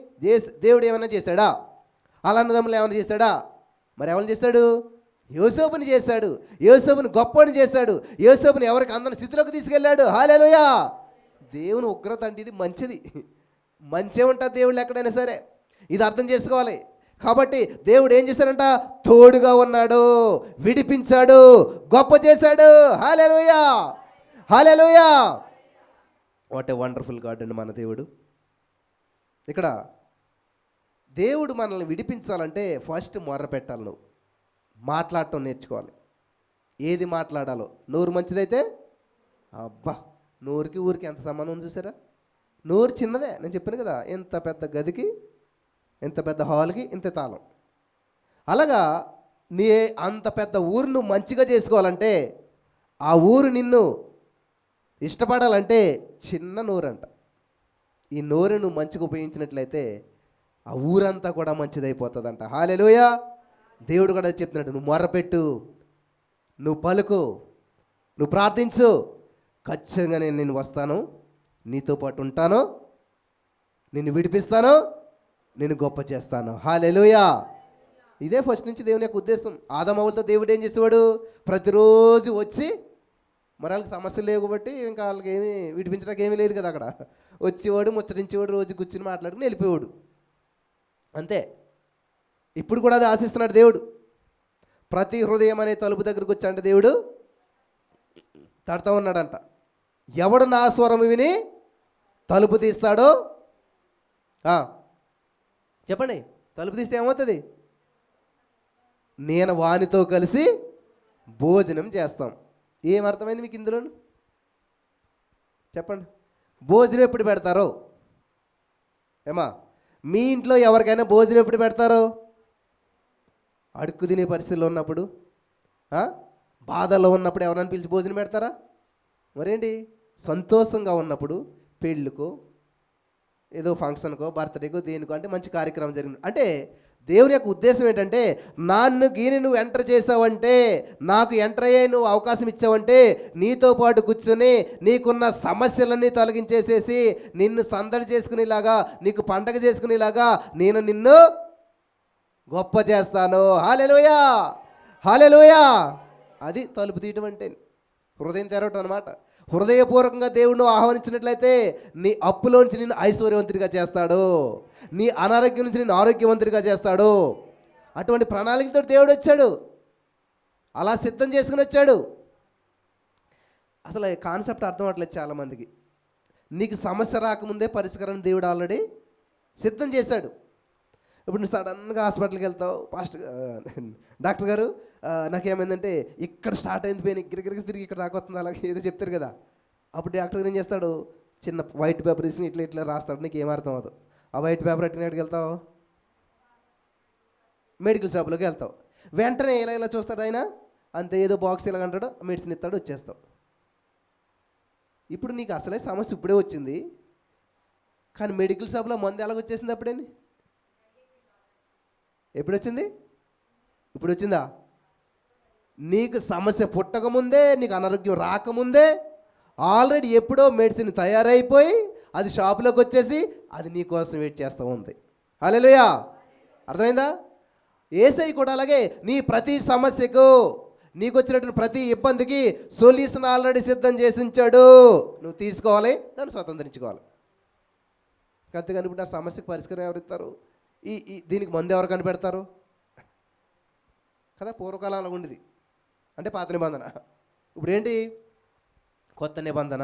దేవుడు ఏమైనా చేశాడా? అలా అన్నదమ్ములు ఏమైనా చేశాడా? మరి ఎవరిని చేశాడు? యోసేపుని చేశాడు. యోసేపుని గొప్పని చేశాడు. యోసేపుని ఎవరికి అందరి స్థితిలోకి తీసుకెళ్ళాడు. హల్లెలూయా. దేవుని ఉగ్రత అంటే ఇది మంచిది, మంచే ఉంటుంది దేవుళ్ళు ఎక్కడైనా సరే. ఇది అర్థం చేసుకోవాలి. కాబట్టి దేవుడు ఏం చేశాడంట? తోడుగా ఉన్నాడు, విడిపించాడు, గొప్ప చేశాడు. హల్లెలూయా, హల్లెలూయా. వాట్ ఏ వండర్ఫుల్ గాడ్ అండి మన దేవుడు. ఇక్కడ దేవుడు మనల్ని విడిపించాలంటే ఫస్ట్ మొర్ర పెట్టాలి. నువ్వు మాట్లాడటం నేర్చుకోవాలి. ఏది మాట్లాడాలో. నోరు మంచిదైతే, అబ్బా, నోరుకి ఊరికి ఎంత సంబంధం చూసారా? నోరు చిన్నదే, నేను చెప్పాను కదా, ఎంత పెద్ద గదికి, ఎంత పెద్ద హాల్కి ఇంత తాళం. అలాగా నీ అంత పెద్ద ఊరు నువ్వు మంచిగా చేసుకోవాలంటే, ఆ ఊరు నిన్ను ఇష్టపడాలంటే చిన్న నోరంట. ఈ నోరు నువ్వు మంచిగా ఉపయోగించినట్లయితే ఆ ఊరంతా కూడా మంచిదైపోతుందంట. హల్లెలూయా. దేవుడు కూడా చెప్తున్నాడు, నువ్వు మొర్రపెట్టు, నువ్వు పలుకు, నువ్వు ప్రార్థించు, ఖచ్చితంగా నేను వస్తాను, నీతో పాటు ఉంటాను, నిన్ను విడిపిస్తాను, నేను గొప్ప చేస్తాను. హల్లెలూయా. ఇదే ఫస్ట్ నుంచి దేవుని యొక్క ఉద్దేశం. ఆదామవులతో దేవుడు ఏం చేసేవాడు? ప్రతిరోజు వచ్చి, మరి వాళ్ళకి సమస్యలు లేవు కాబట్టి ఇంకా వాళ్ళకి ఏమీ విడిపించడానికి ఏమీ లేదు కదా, అక్కడ వచ్చేవాడు, ముచ్చరించేవాడు, రోజు కూర్చుని మాట్లాడుకుని వెళ్ళిపోయాడు, అంతే. ఇప్పుడు కూడా అది ఆశిస్తున్నాడు దేవుడు. ప్రతి హృదయం అనే తలుపు దగ్గరకు వచ్చాడంటే దేవుడు తడతా ఉన్నాడంట. ఎవడు నా స్వరం విని తలుపు తీస్తాడో, చెప్పండి, తలుపు తీస్తే ఏమవుతుంది? నేను వానితో కలిసి భోజనం చేస్తాం. ఏమర్థమైంది మీకు ఇందులో? చెప్పండి. భోజనం ఎప్పుడు పెడతారో? ఏమా మీ ఇంట్లో ఎవరికైనా భోజనం ఎప్పుడు పెడతారో? అడుక్కు తినే పరిస్థితుల్లో ఉన్నప్పుడు, బాధల్లో ఉన్నప్పుడు ఎవరైనా పిలిచి భోజనం పెడతారా? మరేంటి, సంతోషంగా ఉన్నప్పుడు, పెళ్ళికో ఏదో ఫంక్షన్కో బర్త్డేకో దేనికో అంటే మంచి కార్యక్రమం జరిగింది అంటే దేవుని యొక్క ఉద్దేశం ఏంటంటే నన్ను గీని నువ్వు ఎంటర్ చేసావంటే, నాకు ఎంటర్ అయ్యే నువ్వు అవకాశం ఇచ్చావంటే, నీతో పాటు కూర్చొని నీకున్న సమస్యలన్నీ తొలగించేసేసి నిన్ను సందడి చేసుకునేలాగా, నీకు పండగ చేసుకునేలాగా నేను నిన్ను గొప్ప చేస్తాను. హల్లెలూయా, హల్లెలూయా. అది తలుపు తీయటం అంటే హృదయం తెరవటం అనమాట. హృదయపూర్వకంగా దేవుడిని ఆహ్వానించినట్లయితే నీ అప్పులోంచి నిన్ను ఐశ్వర్యవంతుడిగా చేస్తాడు, నీ అనారోగ్యం నుంచి నిన్ను ఆరోగ్యవంతుడిగా చేస్తాడు. అటువంటి ప్రణాళికతో దేవుడు వచ్చాడు, అలా సిద్ధం చేసుకుని వచ్చాడు. అసలు ఈ కాన్సెప్ట్ అర్థం అవ్వట్లేదు చాలామందికి. నీకు సమస్య రాకముందే పరిష్కారం దేవుడు ఆల్రెడీ సిద్ధం చేశాడు. ఇప్పుడు నువ్వు సడన్గా హాస్పిటల్కి వెళ్తావు, డాక్టర్ గారు నాకేమైందంటే ఇక్కడ స్టార్ట్ అయింది పెయిన్, గిరిగిరికి తిరిగి ఇక్కడ దాకా వస్తుంది, అలాగే ఏదో చెప్తారు కదా. అప్పుడు డాక్టర్ గారు ఏం చేస్తాడు, చిన్న వైట్ పేపర్ తీసుకుని ఇట్లా ఇట్లా రాస్తాడు, నీకు ఏం అర్థం అవ్వదు. ఆ వైట్ పేపర్ ఎట్టుకునేటికి వెళ్తావు, మెడికల్ షాప్లోకి వెళ్తావు, వెంటనే ఇలా ఇలా చూస్తాడు ఆయన, అంతే ఏదో బాక్స్ ఇలాగ అంటాడు, మెడిసిన్ ఇస్తాడు, వచ్చేస్తావు. ఇప్పుడు నీకు అసలే సమస్య ఇప్పుడే వచ్చింది, కానీ మెడికల్ షాప్లో మందు ఎలాగ వచ్చేసింది అప్పుడేని? ఎప్పుడు వచ్చింది? ఇప్పుడు వచ్చిందా? నీకు సమస్య పుట్టకముందే, నీకు అనారోగ్యం రాకముందే ఆల్రెడీ ఎప్పుడో మెడిసిన్ తయారైపోయి అది షాపులోకి వచ్చేసి అది నీ కోసం వెయిట్ చేస్తూ ఉంది. హల్లెలూయా, అర్థమైందా? యేసయ్య కూడా అలాగే నీ ప్రతి సమస్యకు, నీకు వచ్చినటువంటి ప్రతి ఇబ్బందికి సొల్యూషన్ ఆల్రెడీ సిద్ధం చేసి ఉంచాడు. నువ్వు తీసుకోవాలి, దాన్ని స్వతంత్రించుకోవాలి. అంతేగాని ఇప్పుడు ఆ సమస్యకు పరిష్కారం ఎవరు ఇస్తారు? దీనికి మందు ఎవరు కనిపెడతారు కదా? పూర్వకాలంలో ఉండేది అంటే పాత నిబంధన. ఇప్పుడు ఏంటి? కొత్త నిబంధన.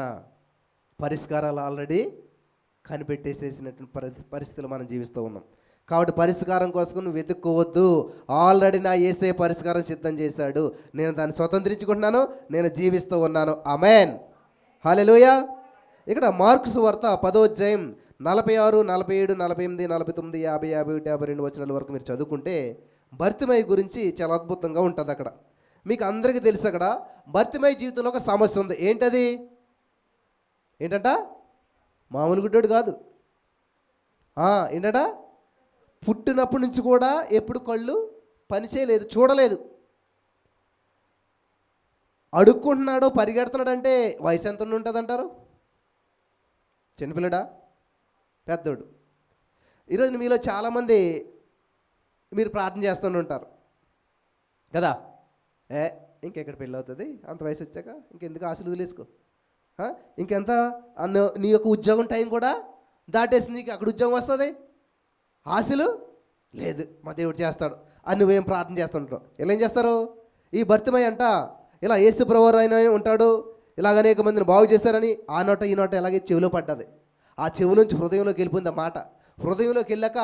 పరిష్కారాలు ఆల్రెడీ కనిపెట్టేసేసినటువంటి పరిస్థితులు మనం జీవిస్తూ ఉన్నాం. కాబట్టి పరిష్కారం కోసం నువ్వు వెతుక్కోవద్దు, ఆల్రెడీ నా యేసే పరిష్కారం సిద్ధం చేశాడు. నేను దాన్ని స్వతంత్రించుకుంటున్నాను, నేను జీవిస్తూ ఉన్నాను. ఆమేన్, హల్లెలూయా. ఇక్కడ మార్కు సువార్త 10వ అధ్యాయం 46, 47, 48, 49, 50, 51, 52 వచనాల వరకు మీరు చదువుకుంటే భర్తిమయ్య గురించి చాలా అద్భుతంగా ఉంటుంది. అక్కడ మీకు అందరికీ తెలుసు, అక్కడ భర్తిమయ్య జీవితంలో ఒక సమస్య ఉంది. ఏంటది? ఏంటంట? మామూలు గుడ్డోడు కాదు. ఏంటంట? పుట్టినప్పటి నుంచి కూడా ఎప్పుడు కళ్ళు పనిచేయలేదు, చూడలేదు. అడుక్కుంటున్నాడు, పరిగెడుతున్నాడు అంటే వయసు ఎంత ఉంటుంది అంటారు? చిన్నపిల్లడా, పెద్దోడు? ఈరోజు మీలో చాలామంది మీరు ప్రార్థన చేస్తూనే ఉంటారు కదా, ఇంకెక్కడ పెళ్ళి అవుతుంది అంత వయసు వచ్చాక, ఇంకెందుకు ఆశలు వదిలేసుకో, ఇంకెంత నీ యొక్క ఉద్యోగం టైం కూడా దాటేసి నీకు అక్కడ ఉద్యోగం వస్తుంది, ఆశలు లేదు, మా దేవుడు చేస్తాడు అని నువ్వేం ప్రార్థన చేస్తుంటావు. ఇలా ఏం చేస్తారు? ఈ భర్తమయ్య అంట ఇలా యేసు ప్రభువు అయిన ఉంటాడు, ఇలాగ అనేక మందిని బాగు చేస్తారని ఆ నోట ఈ నోట ఇలాగే చెవిలో పడ్డది. ఆ చెవి నుంచి హృదయంలోకి వెళ్ళిపోయింది ఆ మాట. హృదయంలోకి వెళ్ళాక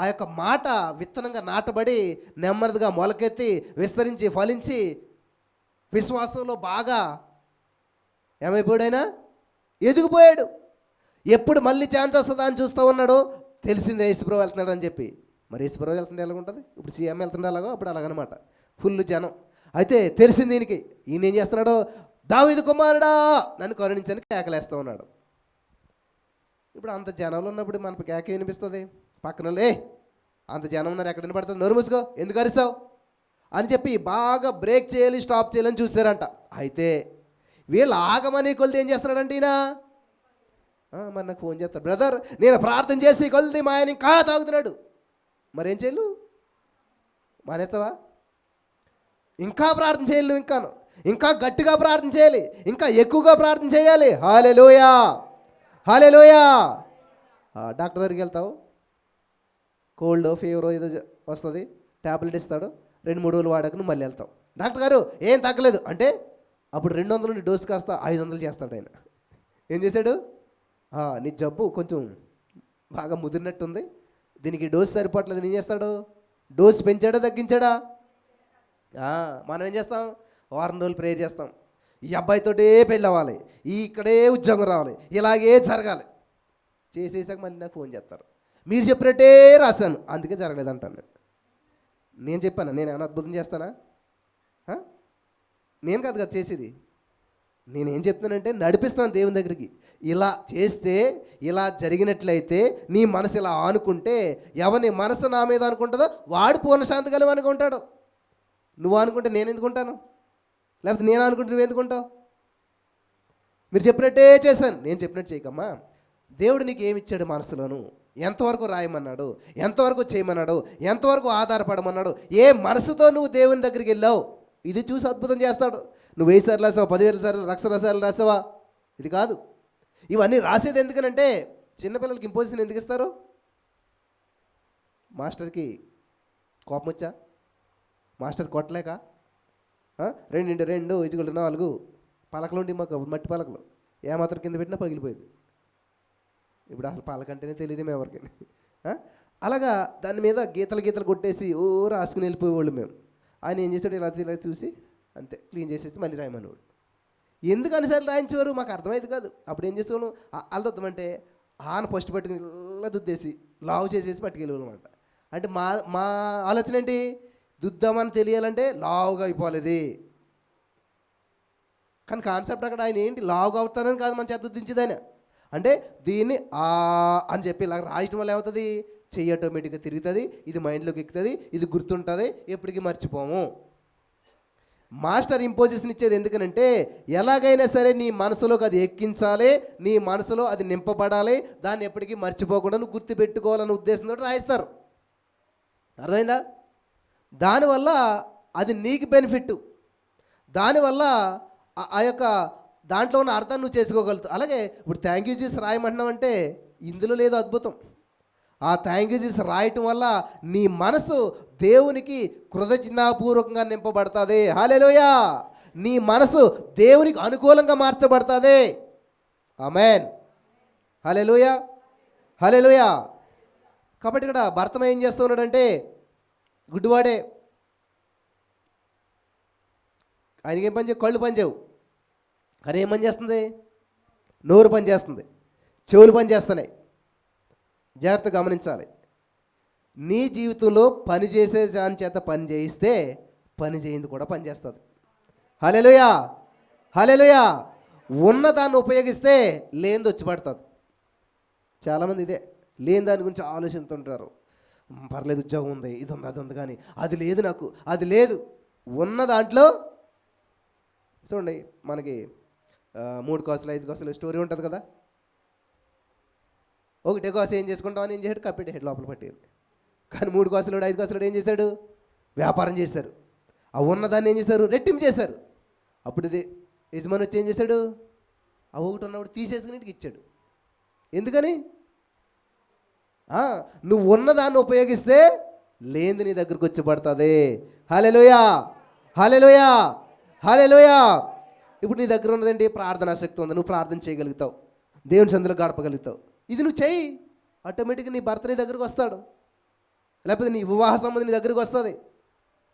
ఆ యొక్క మాట విత్తనంగా నాటబడి నెమ్మదిగా మొలకెత్తి విస్తరించి ఫలించి విశ్వాసంలో బాగా ఏమైపోయాడైనా ఎదిగిపోయాడు. ఎప్పుడు మళ్ళీ ఛాన్స్ వస్తుందా అని చూస్తూ ఉన్నాడు. తెలిసిందే యేసుప్రభు వెళ్తున్నాడు అని చెప్పి. మరి యేసుప్రభు వెళ్తుంటే ఎలాగుంటుంది? ఇప్పుడు సీఎం వెళ్తుంటే అలాగో అప్పుడు అలాగనమాట, ఫుల్ జనం. అయితే తెలిసింది దీనికి, ఈయన ఏం చేస్తున్నాడు? దావీదు కుమారుడా నన్ను కరుణించని కేకలేస్తూ ఉన్నాడు. ఇప్పుడు అంత జనంలో ఉన్నప్పుడు మనకు కేక వినిపిస్తుంది? పక్కన అంత జనం ఉన్నారు, ఎక్కడ వినపడుతుంది? నోరు మూసుకో, ఎందుకు అరుస్తావు అని చెప్పి బాగా బ్రేక్ చేయాలి, స్టాప్ చేయాలని చూస్తారంట. అయితే వీళ్ళు ఆగమని కొలిది ఏం చేస్తున్నాడంటే ఈయన మరి నాకు ఫోన్ చేస్తారు, బ్రదర్ నేను ప్రార్థన చేసి కొలిది మా ఆయన ఇంకా తాగుతున్నాడు. మరేం చేయలు? మానేస్తావా? ఇంకా ప్రార్థన చేయాలి, నువ్వు ఇంకా గట్టిగా ప్రార్థన చేయాలి, ఇంకా ఎక్కువగా ప్రార్థన చేయాలి. హల్లెలూయా, హల్లెలూయా. డాక్టర్ దగ్గరికి వెళ్తావు, కోల్డ్ ఫీవర్ ఏదో వస్తుంది, ట్యాబ్లెట్ ఇస్తాడు, 2-3 రోజులు వాడాక నువ్వు మళ్ళీ వెళ్తావు. డాక్టర్ గారు ఏం తగ్గలేదు అంటే అప్పుడు 200 నుండి డోసు కాస్త 500 చేస్తాడు ఆయన. ఏం చేశాడు? నీ జబ్బు కొంచెం బాగా ముదిరినట్టుంది, దీనికి డోసు సరిపోవట్లేదు. ఏం చేస్తాడు? డోసు పెంచాడా తగ్గించాడా? మనం ఏం చేస్తాం? వారం రోజులు ప్రేయర్ చేస్తాం, ఈ అబ్బాయితోటే పెళ్ళి అవ్వాలి, ఇక్కడే ఉద్యోగం రావాలి, ఇలాగే జరగాలి. చేసేసాక మళ్ళీ నాకు ఫోన్ చేస్తారు, మీరు చెప్పినట్టే రాశాను అందుకే జరగలేదంటాను. నేను చెప్పాను, నేను ఏమైనా అద్భుతం చేస్తానా? నేను కాదు కదా చేసేది, నేనేం చెప్తున్నానంటే నడిపిస్తాను దేవుని దగ్గరికి. ఇలా చేస్తే, ఇలా జరిగినట్లయితే, నీ మనసు ఇలా ఆనుకుంటే, ఎవరి మనసు నా మీద అనుకుంటుందో వాడు పూర్ణశాంతి కలిగి అనుకుంటాడు. నువ్వు అనుకుంటే నేను ఎందుకుంటాను? లేకపోతే నేను అనుకుంటే నువ్వు ఎందుకుంటావు? మీరు చెప్పినట్టే చేశాను, నేను చెప్పినట్టు చేయకమ్మా. దేవుడు నీకు ఏమి ఇచ్చాడు మనసులోను? ఎంతవరకు రాయమన్నాడు? ఎంతవరకు చేయమన్నాడు? ఎంతవరకు ఆధారపడమన్నాడు? ఏ మనసుతో నువ్వు దేవుని దగ్గరికి వెళ్ళావు? ఇది చూసి అద్భుతం చేస్తాడు. నువ్వు 1000 సార్లు రాసావా, 10,000 సార్లు, 1,00,000 సార్లు రాసావా? ఇది కాదు. ఇవన్నీ రాసేది ఎందుకనంటే, చిన్నపిల్లలకి ఇంపోజిషన్ ఎందుకు ఇస్తారు? మాస్టర్కి కోపం వచ్చా? మాస్టర్ కొట్టలేక 2 × 2 = 4 పలకలు ఉండి మాకు మట్టి పలకలు ఏమాత్రం కింద పెట్టినా పగిలిపోయింది. ఇప్పుడు అసలు పలకంటేనే తెలియదు ఎవరికి. అలాగా దాని మీద గీతలు కొట్టేసి రాసుకుని వెళ్ళిపోయేవాళ్ళు మేము. ఆయన ఏం చేసాడు, ఇలా చూసి అంతే క్లీన్ చేసేసి మళ్ళీ రాయమనేవాడు. ఎందుకు అన్నిసార్లు రాయించేవారు మాకు అర్థమైంది కాదు. అప్పుడు ఏం చేసేవాళ్ళం, అల్లదొద్దామంటే ఆన ఫస్ట్ పట్టుకుని ఇలా దుద్దేసి లావు చేసేసి పట్టుకెళ్ళేవాళ్ళం అనమాట. అంటే మా ఆలోచన ఏంటి, దుద్దామని తెలియాలంటే లావుగా అయిపోలేదు. కానీ కాన్సెప్ట్ అక్కడ ఆయన ఏంటి, లావుగా అవుతానని కాదు మన చేత దుద్దించేది ఆయన. అంటే దీన్ని అని చెప్పి ఇలా రాయటం వల్ల ఏమవుతుంది, చెయ్యి ఆటోమేటిక్గా తిరుగుతుంది, ఇది మైండ్లోకి ఎక్కుతుంది, ఇది గుర్తుంటుంది, ఎప్పటికీ మర్చిపోము. మాస్టర్ ఇంపోజిషన్ ఇచ్చేది ఎందుకనంటే, ఎలాగైనా సరే నీ మనసులోకి అది ఎక్కించాలి, నీ మనసులో అది నింపబడాలి, దాన్ని ఎప్పటికీ మర్చిపోకుండా నువ్వు గుర్తుపెట్టుకోవాలనే ఉద్దేశంతో రాయిస్తారు. అర్థమైందా? దానివల్ల అది నీకు బెనిఫిట్. దానివల్ల ఆ యొక్క దాంట్లో ఉన్న అర్థాన్ని నువ్వు చేసుకోగలుగుతావు. అలాగే ఇప్పుడు థ్యాంక్ యూ జీసస్ రాయమంటున్నావంటే ఇందులో లేదు అద్భుతం. ఆ థ్యాంక్ యూ జీసస్ రాయటం వల్ల నీ మనసు దేవునికి కృతజ్ఞతాపూర్వకంగా నింపబడుతుంది. హల్లెలూయా! నీ మనసు దేవునికి అనుకూలంగా మార్చబడుతుంది. ఆమేన్. హల్లెలూయా, హల్లెలూయా. కాబట్టి ఇక్కడ భర్త ఏం చేస్తూ ఉన్నాడంటే, గుడ్డివాడే, ఆయనకి ఏం పని చేయవు, కళ్ళు పని చేయవు, కానీ ఏం పని చేస్తుంది, నోరు పని చేస్తుంది, చెవులు పని చేస్తున్నాయి. జాగ్రత్తగా గమనించాలి. నీ జీవితంలో పని చేసే దాని చేత పని చేయిస్తే పని చేయింది కూడా పని చేస్తుంది. హల్లెలూయా, హల్లెలూయా. ఉన్న దాన్ని ఉపయోగిస్తే లేనిది వచ్చి పడుతుంది. చాలామంది ఇదే లేని దాని గురించి ఆలోచిస్తుంటారు. పర్లేదు, ఉద్యోగం ఉంది, ఇది ఉంది, అది ఉంది, కానీ అది లేదు, నాకు అది లేదు. ఉన్న దాంట్లో చూడండి, మనకి 3 కాసులు 5 కాసులు స్టోరీ ఉంటుంది కదా. ఒకటే కాసు ఏం చేసుకుంటామని ఏం చేశాడు, కప్పెట్టేసాడు, లోపల పట్టేది. కానీ 3 కాసులు 5 కాసులు ఏం చేశాడు, వ్యాపారం చేశారు. ఆ ఉన్నదాన్ని ఏం చేశారు, రెట్టింపు చేశారు. అప్పుడు ఇది యజమాని వచ్చి ఏం చేశాడు, ఆ ఒకటి ఉన్నప్పుడు తీసేసుకుని ఇంటికి ఇచ్చాడు. ఎందుకని, నువ్వు ఉన్నదాన్ని ఉపయోగిస్తే లేనిది నీ దగ్గరకు వచ్చి పడుతుంది. హల్లెలూయా, హల్లెలూయా, హల్లెలూయా. ఇప్పుడు నీ దగ్గర ఉన్నదండి ప్రార్థనా శక్తి ఉంది, నువ్వు ప్రార్థన చేయగలుగుతావు, దేవుని సన్నిధిలో గడపగలుగుతావు. ఇది నువ్వు చెయ్యి, ఆటోమేటిక్గా నీ భర్త నీ దగ్గరకు వస్తాడు. లేకపోతే నీ వివాహ సంబంధం నీ దగ్గరకు వస్తుంది,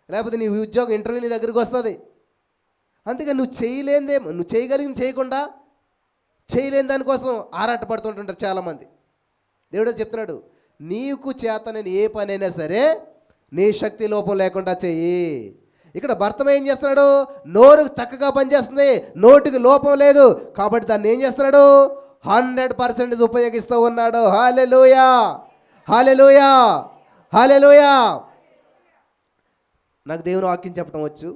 లేకపోతే నీ ఉద్యోగం ఇంటర్వ్యూ నీ దగ్గరకు వస్తుంది. అందుకని నువ్వు చేయలేనిదేమో, నువ్వు చేయగలిగింది చేయకుండా చేయలేని దానికోసం ఆరాటపడుతుంటుంటారు చాలామంది. దేవుడు చెప్తున్నాడు, నీకు చేతనని ఏ పనైనా సరే నీ శక్తి లోపం లేకుండా చెయ్యి. ఇక్కడ భర్త ఏం చేస్తున్నాడు, నోరు చక్కగా పనిచేస్తుంది, నోటికి లోపం లేదు, కాబట్టి దాన్ని ఏం చేస్తున్నాడు, 100% ఉపయోగిస్తూ ఉన్నాడు. హల్లెలూయా, హల్లెలూయా, హల్లెలూయా. నాకు దేవుని వాక్యం చెప్పడం వచ్చు,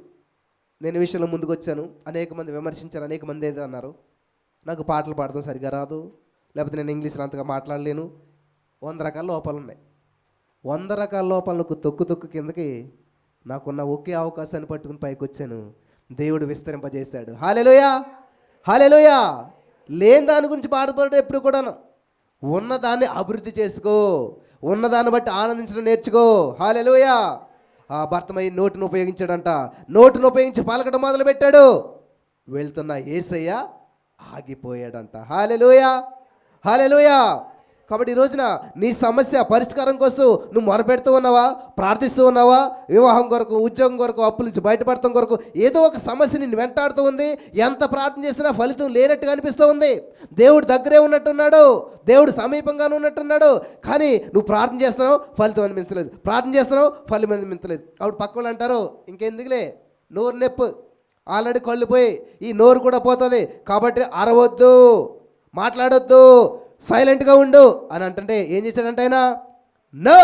నేను ఈ విషయంలో ముందుకు వచ్చాను. అనేక మంది విమర్శించారు, అనేక మంది ఏదో అన్నారు, నాకు పాటలు పాడడం సరిగా రాదు, లేకపోతే నేను ఇంగ్లీష్లో అంతగా మాట్లాడలేను. 100 రకాల లోపాలు ఉన్నాయి. 100 రకాల లోపాలకు తొక్కు కిందకి నాకున్న ఒకే అవకాశాన్ని పట్టుకుని పైకి వచ్చాను. దేవుడు విస్తరింపజేశాడు. హల్లెలూయా, హల్లెలూయా. లేని దాని గురించి బాధపడడం ఎప్పుడు కూడాను, ఉన్నదాన్ని అభివృద్ధి చేసుకో, ఉన్నదాన్ని బట్టి ఆనందించడం నేర్చుకో. హల్లెలూయా. ఆ భర్తమై నోటిని ఉపయోగించాడంట, నోటిని ఉపయోగించి పలకడం మొదలుపెట్టాడు. వెళ్తున్న యేసయ్య ఆగిపోయాడంట. హల్లెలూయా, హల్లెలూయా. కాబట్టి ఈ రోజున నీ సమస్య పరిష్కారం కోసం నువ్వు మొరపెడుతూ ఉన్నావా, ప్రార్థిస్తూ ఉన్నావా, వివాహం కొరకు, ఉద్యోగం కొరకు, అప్పుల నుంచి బయటపడటం కొరకు ఏదో ఒక సమస్య నిన్ను వెంటాడుతూ ఉంది. ఎంత ప్రార్థన చేసినా ఫలితం లేనట్టుగా అనిపిస్తూ ఉంది. దేవుడు దగ్గరే ఉన్నట్టున్నాడు, దేవుడు సమీపంగానే ఉన్నట్టున్నాడు, కానీ నువ్వు ప్రార్థన చేస్తున్నావు, ఫలితం అనిపించలేదు, ప్రార్థన చేస్తున్నావు, ఫలితం అనిపించలేదు. అప్పుడు పక్క వాళ్ళు అంటారు, ఇంకెందుకులే, నోరు నొప్పు, ఆల్రెడీ కళ్ళు పోయి ఈ నోరు కూడా పోతుంది, కాబట్టి అరవద్దు, మాట్లాడొద్దు, సైలెంట్గా ఉండు అని అంటుంటే ఏం చేశాడంటే ఆయన, నో,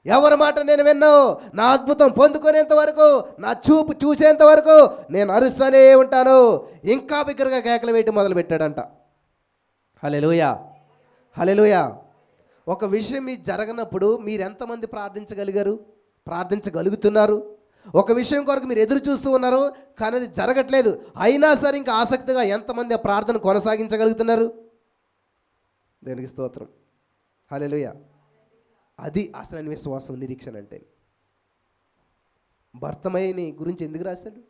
ఎవరి మాట నేను విన్నావు, నా అద్భుతం పొందుకునేంత వరకు, నా చూపు చూసేంత వరకు నేను అరుస్తూనే ఉంటాను. ఇంకా బిగ్గరగా కేకలు వేయటం మొదలుపెట్టాడంట. హల్లెలూయా, హల్లెలూయా. ఒక విషయం మీ జరగనప్పుడు మీరు ఎంతమంది ప్రార్థించగలుగుతున్నారు? ఒక విషయం కొరకు మీరు ఎదురు చూస్తూ ఉన్నారు, కానీ అది జరగట్లేదు, అయినా సరే ఇంకా ఆసక్తిగా ఎంతమంది ఆ ప్రార్థన కొనసాగించగలుగుతున్నారు? దేవునికి స్తోత్రం, హల్లెలూయా. అది అసలైన విశ్వాసం, నిరీక్షణ అంటే. భర్తమయ్యని గురించి ఎందుకు రాశాడు?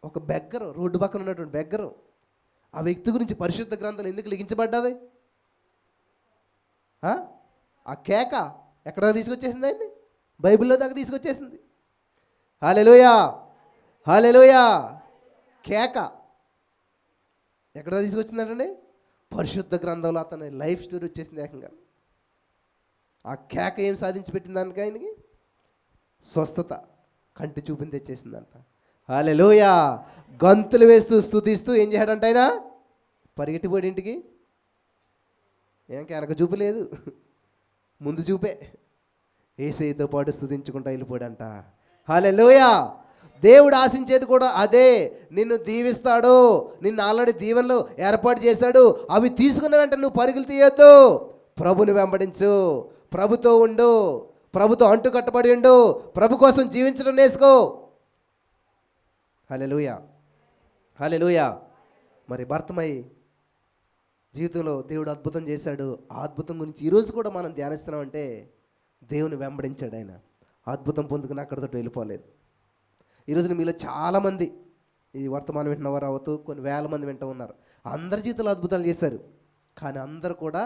ఒక బెగ్గరు, రోడ్డు పక్కన ఉన్నటువంటి బెగ్గరు. ఆ వ్యక్తి గురించి పరిశుద్ధ గ్రంథాలు ఎందుకు లిఖించబడ్డది? ఆ కేక ఎక్కడ తీసుకొచ్చేసింది ఆయన్ని? బైబిల్లో దాకా తీసుకొచ్చేసింది. హల్లెలూయా, హల్లెలూయా. కేక ఎక్కడ తీసుకొచ్చిందంటే పరిశుద్ధ గ్రంథంలో అతని లైఫ్ స్టోరీ వచ్చేసింది ఏకంగా. ఆ కేక ఏం సాధించి పెట్టింది దానికి? ఆయనకి స్వస్థత, కంటి చూపుని తెచ్చేసిందంట. హల్లెలూయా. గంతులు వేస్తూ స్తుతిస్తూ ఏం చేయడంట ఆయన? పరిగెట్టిపోయాడు ఇంటికి. ఏం వెనక చూపు లేదు, ముందు చూపే. యేసయ్యతో పాటు స్తుతించుకుంటూ వెళ్ళిపోయాడంట. హల్లెలూయా. దేవుడు ఆశించేది కూడా అదే. నిన్ను దీవిస్తాడు, నిన్ను ఆల్రెడీ దీవెనలు ఏర్పాటు చేశాడు. అవి తీసుకున్న వెంటనే నువ్వు పరుగులు తీయొద్దు, ప్రభుని వెంబడించు, ప్రభుతో ఉండు, ప్రభుతో అంటు కట్టబడి ఉండు, ప్రభు కోసం జీవించడం నేర్చుకో. హల్లెలూయా, హల్లెలూయా. మరి భర్తమై జీవితంలో దేవుడు అద్భుతం చేశాడు. ఆ అద్భుతం గురించి ఈరోజు కూడా మనం ధ్యానిస్తున్నామంటే దేవుని వెంబడించాడు ఆయన. అద్భుతం పొందుకుని అక్కడితో వెళ్ళిపోలేదు. ఈరోజున మీలో చాలామంది ఈ వర్తమానం వింటున్న వారు అవుతూ కొన్ని వేల మంది వింటూ ఉన్నారు. అందరి జీవితంలో అద్భుతాలు చేశారు, కానీ అందరూ కూడా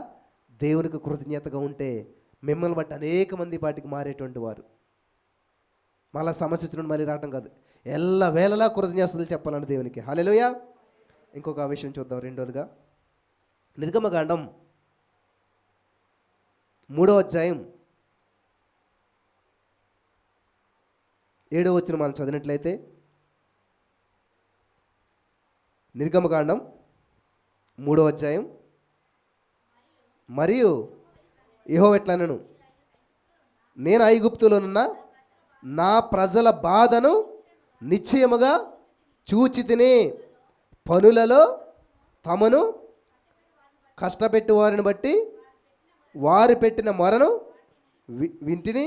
దేవునికి కృతజ్ఞతగా ఉంటే మిమ్మల్ని బట్టి అనేక మంది పాటికి మారేటువంటి వారు. మళ్ళీ సమస్య వచ్చినప్పుడు మళ్ళీ రావటం కాదు, ఎల్ల వేళలా కృతజ్ఞతలు చెప్పాలంటే దేవునికి. హల్లెలూయా. ఇంకొక విషయం చూద్దాం. రెండోదిగా నిర్గమకాండం 3వ అధ్యాయం 7వ వచనం మనం చదివినట్లయితే, నిర్గమకాండం 3వ అధ్యాయం, మరియు యెహోవా ఇట్లనెను, నేను ఐగుప్తులోనున్న నా ప్రజల బాధను నిశ్చయముగా చూచితిని, పనులలో తమను కష్టపెట్టు వారిని బట్టి వారు పెట్టిన మొరను వింటిని,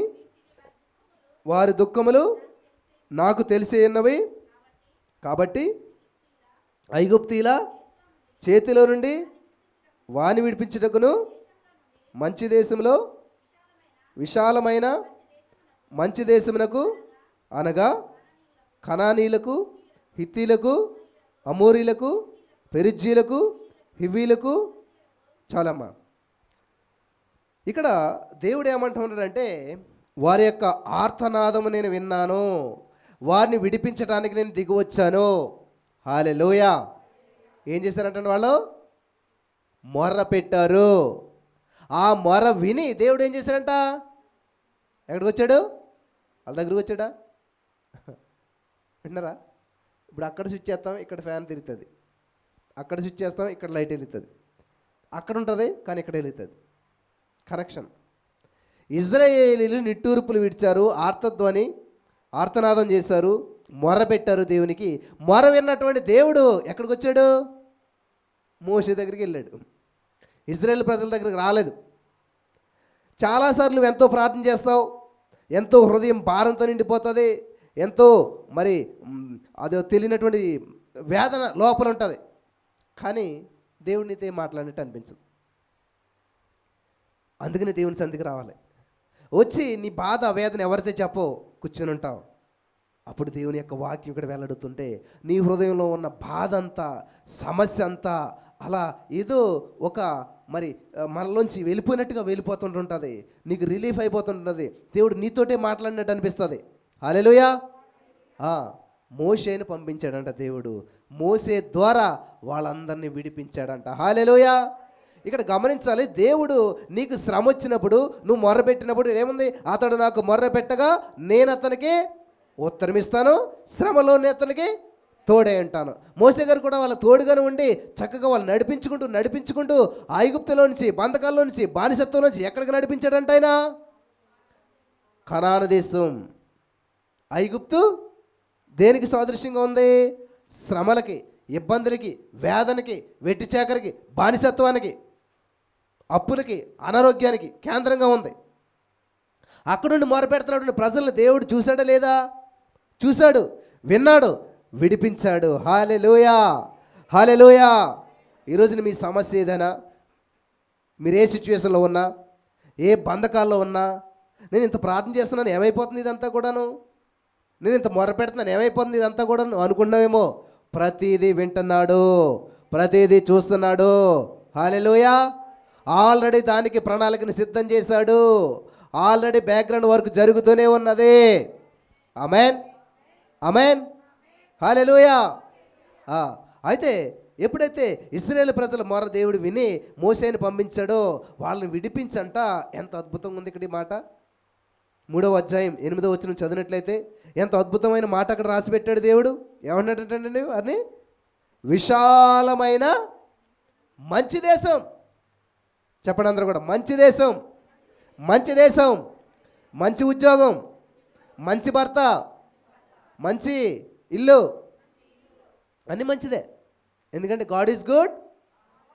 వారి దుఃఖములు నాకు తెలిసి ఉన్నవి, కాబట్టి ఐగుప్తీల చేతిలో నుండి వాని విడిపించుటకును మంచి దేశంలో విశాలమైన మంచి దేశమునకు, అనగా కనానీలకు, హిత్తీలకు, అమోరీలకు, పెరిజ్జీలకు, హివ్వీలకు. చాలమ్మా. ఇక్కడ దేవుడు ఏమంటున్నాడంటే, వారి యొక్క ఆర్తనాదము నేను విన్నాను, వారిని విడిపించడానికి నేను దిగి వచ్చాను. హల్లెలూయా. ఏం చేశారంటే వాళ్ళు మొర్ర పెట్టారు. ఆ మొర విని దేవుడు ఏం చేశాడంట? ఎక్కడికి వచ్చాడు? వాళ్ళ దగ్గరికి వచ్చాడా? విన్నారా? ఇప్పుడు అక్కడ స్విచ్ చేస్తాం, ఇక్కడ ఫ్యాన్ తిరుగుతుంది, అక్కడ స్విచ్ చేస్తాం, ఇక్కడ లైట్ వెలుగుతుంది, అక్కడ ఉంటుంది కానీ ఇక్కడ వెలుగుతుంది. కనెక్షన్. ఇజ్రాయేలీలు నిట్టూర్పులు విడిచారు, ఆర్తనాదం చేశారు, మొర పెట్టారు దేవునికి. మొర విన్నటువంటి దేవుడు ఎక్కడికి వచ్చాడు? మోషే దగ్గరికి వెళ్ళాడు. ఇజ్రాయేల్ ప్రజల దగ్గరికి రాలేదు. చాలాసార్లు ఎంతో ప్రార్థన చేస్తావు, ఎంతో హృదయం భారంతో నిండిపోతుంది, ఎంతో మరి అదో తెలియనటువంటి వేదన లోపల ఉంటుంది, కానీ దేవుడు నీతో ఏం మాట్లాడినట్టు అనిపించదు. అందుకని దేవుని సంధికి రావాలి. వచ్చి నీ బాధ వేదన ఎవరైతే చెప్పో కూర్చొని ఉంటావు. అప్పుడు దేవుని యొక్క వాక్యం ఇక్కడ వెల్లడుతుంటే నీ హృదయంలో ఉన్న బాధ అంతా, సమస్య అంతా అలా ఏదో ఒక మరి మనలోంచి వెళ్ళిపోయినట్టుగా వెళ్ళిపోతుంటుంటుంది, నీకు రిలీఫ్ అయిపోతుంటుంది. దేవుడు నీతోటే మాట్లాడినట్టు అనిపిస్తుంది. హల్లెలూయా. మోషేను పంపించాడంట దేవుడు. మోసే ద్వారా వాళ్ళందరినీ విడిపించాడంట. హల్లెలూయా. ఇక్కడ గమనించాలి, దేవుడు నీకు శ్రమ వచ్చినప్పుడు, నువ్వు మొర్రపెట్టినప్పుడు ఏముంది? అతడు నాకు మొర్ర పెట్టగా నేను అతనికి ఉత్తరం ఇస్తాను, శ్రమలోనే అతనికి తోడే ఉంటాను. మోసే గారు కూడా వాళ్ళ తోడుగానే ఉండి చక్కగా వాళ్ళు నడిపించుకుంటూ ఐగుప్తులో నుంచి, బంధకాల్లో నుంచి, బానిసత్వం నుంచి ఎక్కడికి నడిపించాడంట ఆయన? కనాను దేశం. ఐగుప్తు దేనికి సాదృశ్యంగా ఉంది? శ్రమలకి, ఇబ్బందులకి, వేదనకి, వెట్టి చాకరికి, బానిసత్వానికి, అప్పులకి, అనారోగ్యానికి కేంద్రంగా ఉంది. అక్కడ నుండి మొరపెడుతున్నటువంటి ప్రజలను దేవుడు చూశాడా లేదా? చూశాడు, విన్నాడు, విడిపించాడు. హల్లెలూయా, హల్లెలూయా. ఈరోజున మీ సమస్య ఏదైనా, మీరు ఏ సిచ్యువేషన్లో ఉన్నా, ఏ బంధకాల్లో ఉన్నా, నేను ఇంత ప్రార్థన చేస్తున్నాను ఏమైపోతుంది ఇదంతా కూడాను, నేను ఇంత మొరపెడుతున్నాను ఏమైపోతుంది ఇదంతా కూడా అనుకున్నావేమో. ప్రతిదీ వింటున్నాడు, ప్రతిదీ చూస్తున్నాడు. హల్లెలూయా. ఆల్రెడీ దానికి ప్రణాళికను సిద్ధం చేశాడు. ఆల్రెడీ బ్యాక్గ్రౌండ్ వర్క్ జరుగుతూనే ఉన్నది. ఆమేన్, ఆమేన్, హల్లెలూయా. అయితే ఎప్పుడైతే ఇశ్రాయేలు ప్రజల మొర దేవుడు విని మోసేని పంపించాడో వాళ్ళని విడిపించంట. ఎంత అద్భుతంగా ఉంది ఇక్కడ ఈ మాట. 3వ అధ్యాయం 8వ వచనం చదివినట్లయితే ఎంత అద్భుతమైన మాట అక్కడ రాసి పెట్టాడు దేవుడు. ఏమన్నాడంటే వారిని విశాలమైన మంచి దేశం. చెప్పండి అందరూ కూడా, మంచి దేశం, మంచి దేశం, మంచి ఉద్యోగం, మంచి భర్త, మంచి ఇల్లు, అన్నీ మంచిదే. ఎందుకంటే God is good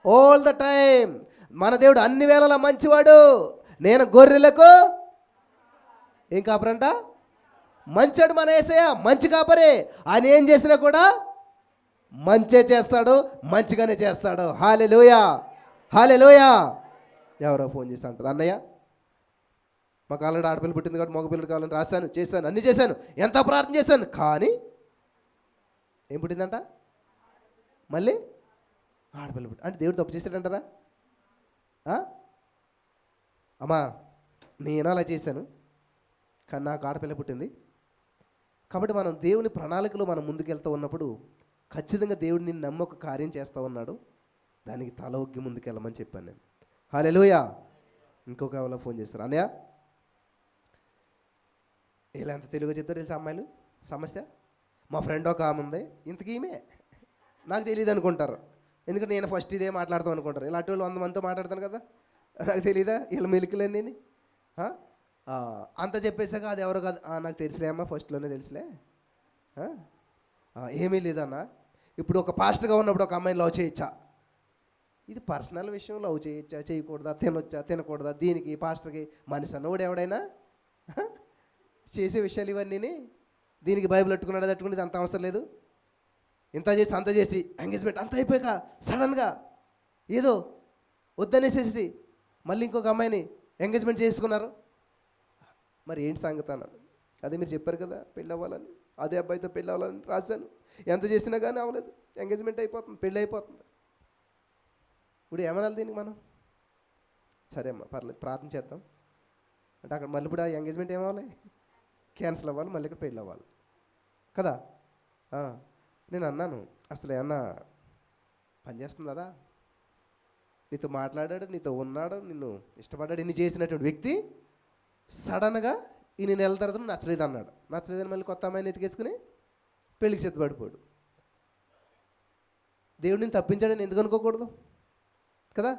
all the time. మన దేవుడు అన్ని వేళలా మంచివాడు. నేను గొర్రెలకు ఏం కాపరంట? మంచాడు మన యేసయ్య, మంచి కాపరే. ఆయన ఏం చేసినా కూడా మంచే చేస్తాడు, మంచిగానే చేస్తాడు. హల్లెలూయా, హల్లెలూయా. ఎవరో ఫోన్ చేసి అంటారు, అన్నయ్య మాకు ఆల్రెడీ ఆడపిల్ల పుట్టింది కాబట్టి మగపిల్లలు కావాలని రాశాను, చేశాను, అన్నీ చేశాను, ఎంత ప్రార్థన చేశాను, కానీ ఏం పుట్టిందంట? మళ్ళీ ఆడపిల్ల పుట్టి. అంటే దేవుడు తప్పు చేశాడంటారా? అమ్మా నేను అలా చేశాను కానీ నాకు ఆడపిల్ల పుట్టింది. కాబట్టి మనం దేవుని ప్రణాళికలో మనం ముందుకెళ్తూ ఉన్నప్పుడు ఖచ్చితంగా దేవుడు నిన్ను నమ్మి ఒక కార్యం చేస్తూ ఉన్నాడు, దానికి తల ఒగ్గి ముందుకెళ్ళమని చెప్పాను నేను. హల్లెలూయా. ఇంకొక వాళ్ళ ఫోన్ చేస్తారు, అన్నయ్య ఇలా ఎంత తెలుగుగా చెప్తారు తెలుసా అమ్మాయిలు సమస్య. మా ఫ్రెండ్ ఒక ఆమె ఉంది, ఇంతకీ ఈమె నాకు తెలియదు అనుకుంటారు. ఎందుకంటే నేను ఫస్ట్ ఇదే మాట్లాడతాం అనుకుంటారు. ఇలాంటి వాళ్ళు 100 మందితో మాట్లాడతాను కదా, నాకు తెలీదా వీళ్ళ మెలికలన్నీ నేను అంత చెప్పేసాక అది ఎవరో కాదు, నాకు తెలుసులే అమ్మా, ఫస్ట్లోనే తెలుసులే, ఏమీ లేదన్నా. ఇప్పుడు ఒక పాస్టర్గా ఉన్నప్పుడు ఒక అమ్మాయిని లవ్ చేయొచ్చా? ఇది పర్సనల్ విషయం. లవ్ చేయొచ్చా, చేయకూడదా, తినొచ్చా, తినకూడదా, దీనికి పాస్టర్కి మనిషి అన్నవాడు ఎవడైనా చేసే విషయాలు ఇవన్నీ. దీనికి బైబిల్ పెట్టుకున్నాడు, తట్టుకునేది అంత అవసరం లేదు. ఇంత చేసి అంత చేసి ఎంగేజ్మెంట్ అంత అయిపోయాక సడన్గా ఏదో వద్దనేసేసి మళ్ళీ ఇంకొక అమ్మాయిని ఎంగేజ్మెంట్ చేసుకున్నారు. మరి ఏంటి సంగతి అన్నాను. అదే మీరు చెప్పారు కదా పెళ్ళి అవ్వాలని, అదే అబ్బాయితో పెళ్ళి అవ్వాలని రాశాను. ఎంత చేసినా కానీ అవ్వలేదు, ఎంగేజ్మెంట్ అయిపోతుంది, పెళ్ళి అయిపోతుంది. ఇప్పుడు ఏమనాలి దీనికి మనం? సరే అమ్మా పర్లేదు ప్రార్థన చేద్దాం అంటే అక్కడ మళ్ళీ ఇప్పుడు ఆ ఎంగేజ్మెంట్ ఏమవ్వాలి? క్యాన్సిల్ అవ్వాలి, మళ్ళీ ఇక్కడ పెళ్ళి అవ్వాలి కదా. నేను అన్నాను, అసలు ఏమన్నా పనిచేస్తుందా? నీతో మాట్లాడాడు, నీతో ఉన్నాడు, నిన్ను ఇష్టపడ్డాడు, ఇన్ని చేసినటువంటి వ్యక్తి సడన్గా ఈ నెల తర్వాత నచ్చలేదు అన్నాడు. నచ్చలేదని మళ్ళీ కొత్త అమ్మాయిని ఎత్తికేసుకుని పెళ్ళికి సిద్ధపడిపోయాడు. దేవుడిని తప్పించాడని ఎందుకు అనుకోకూడదు కదా.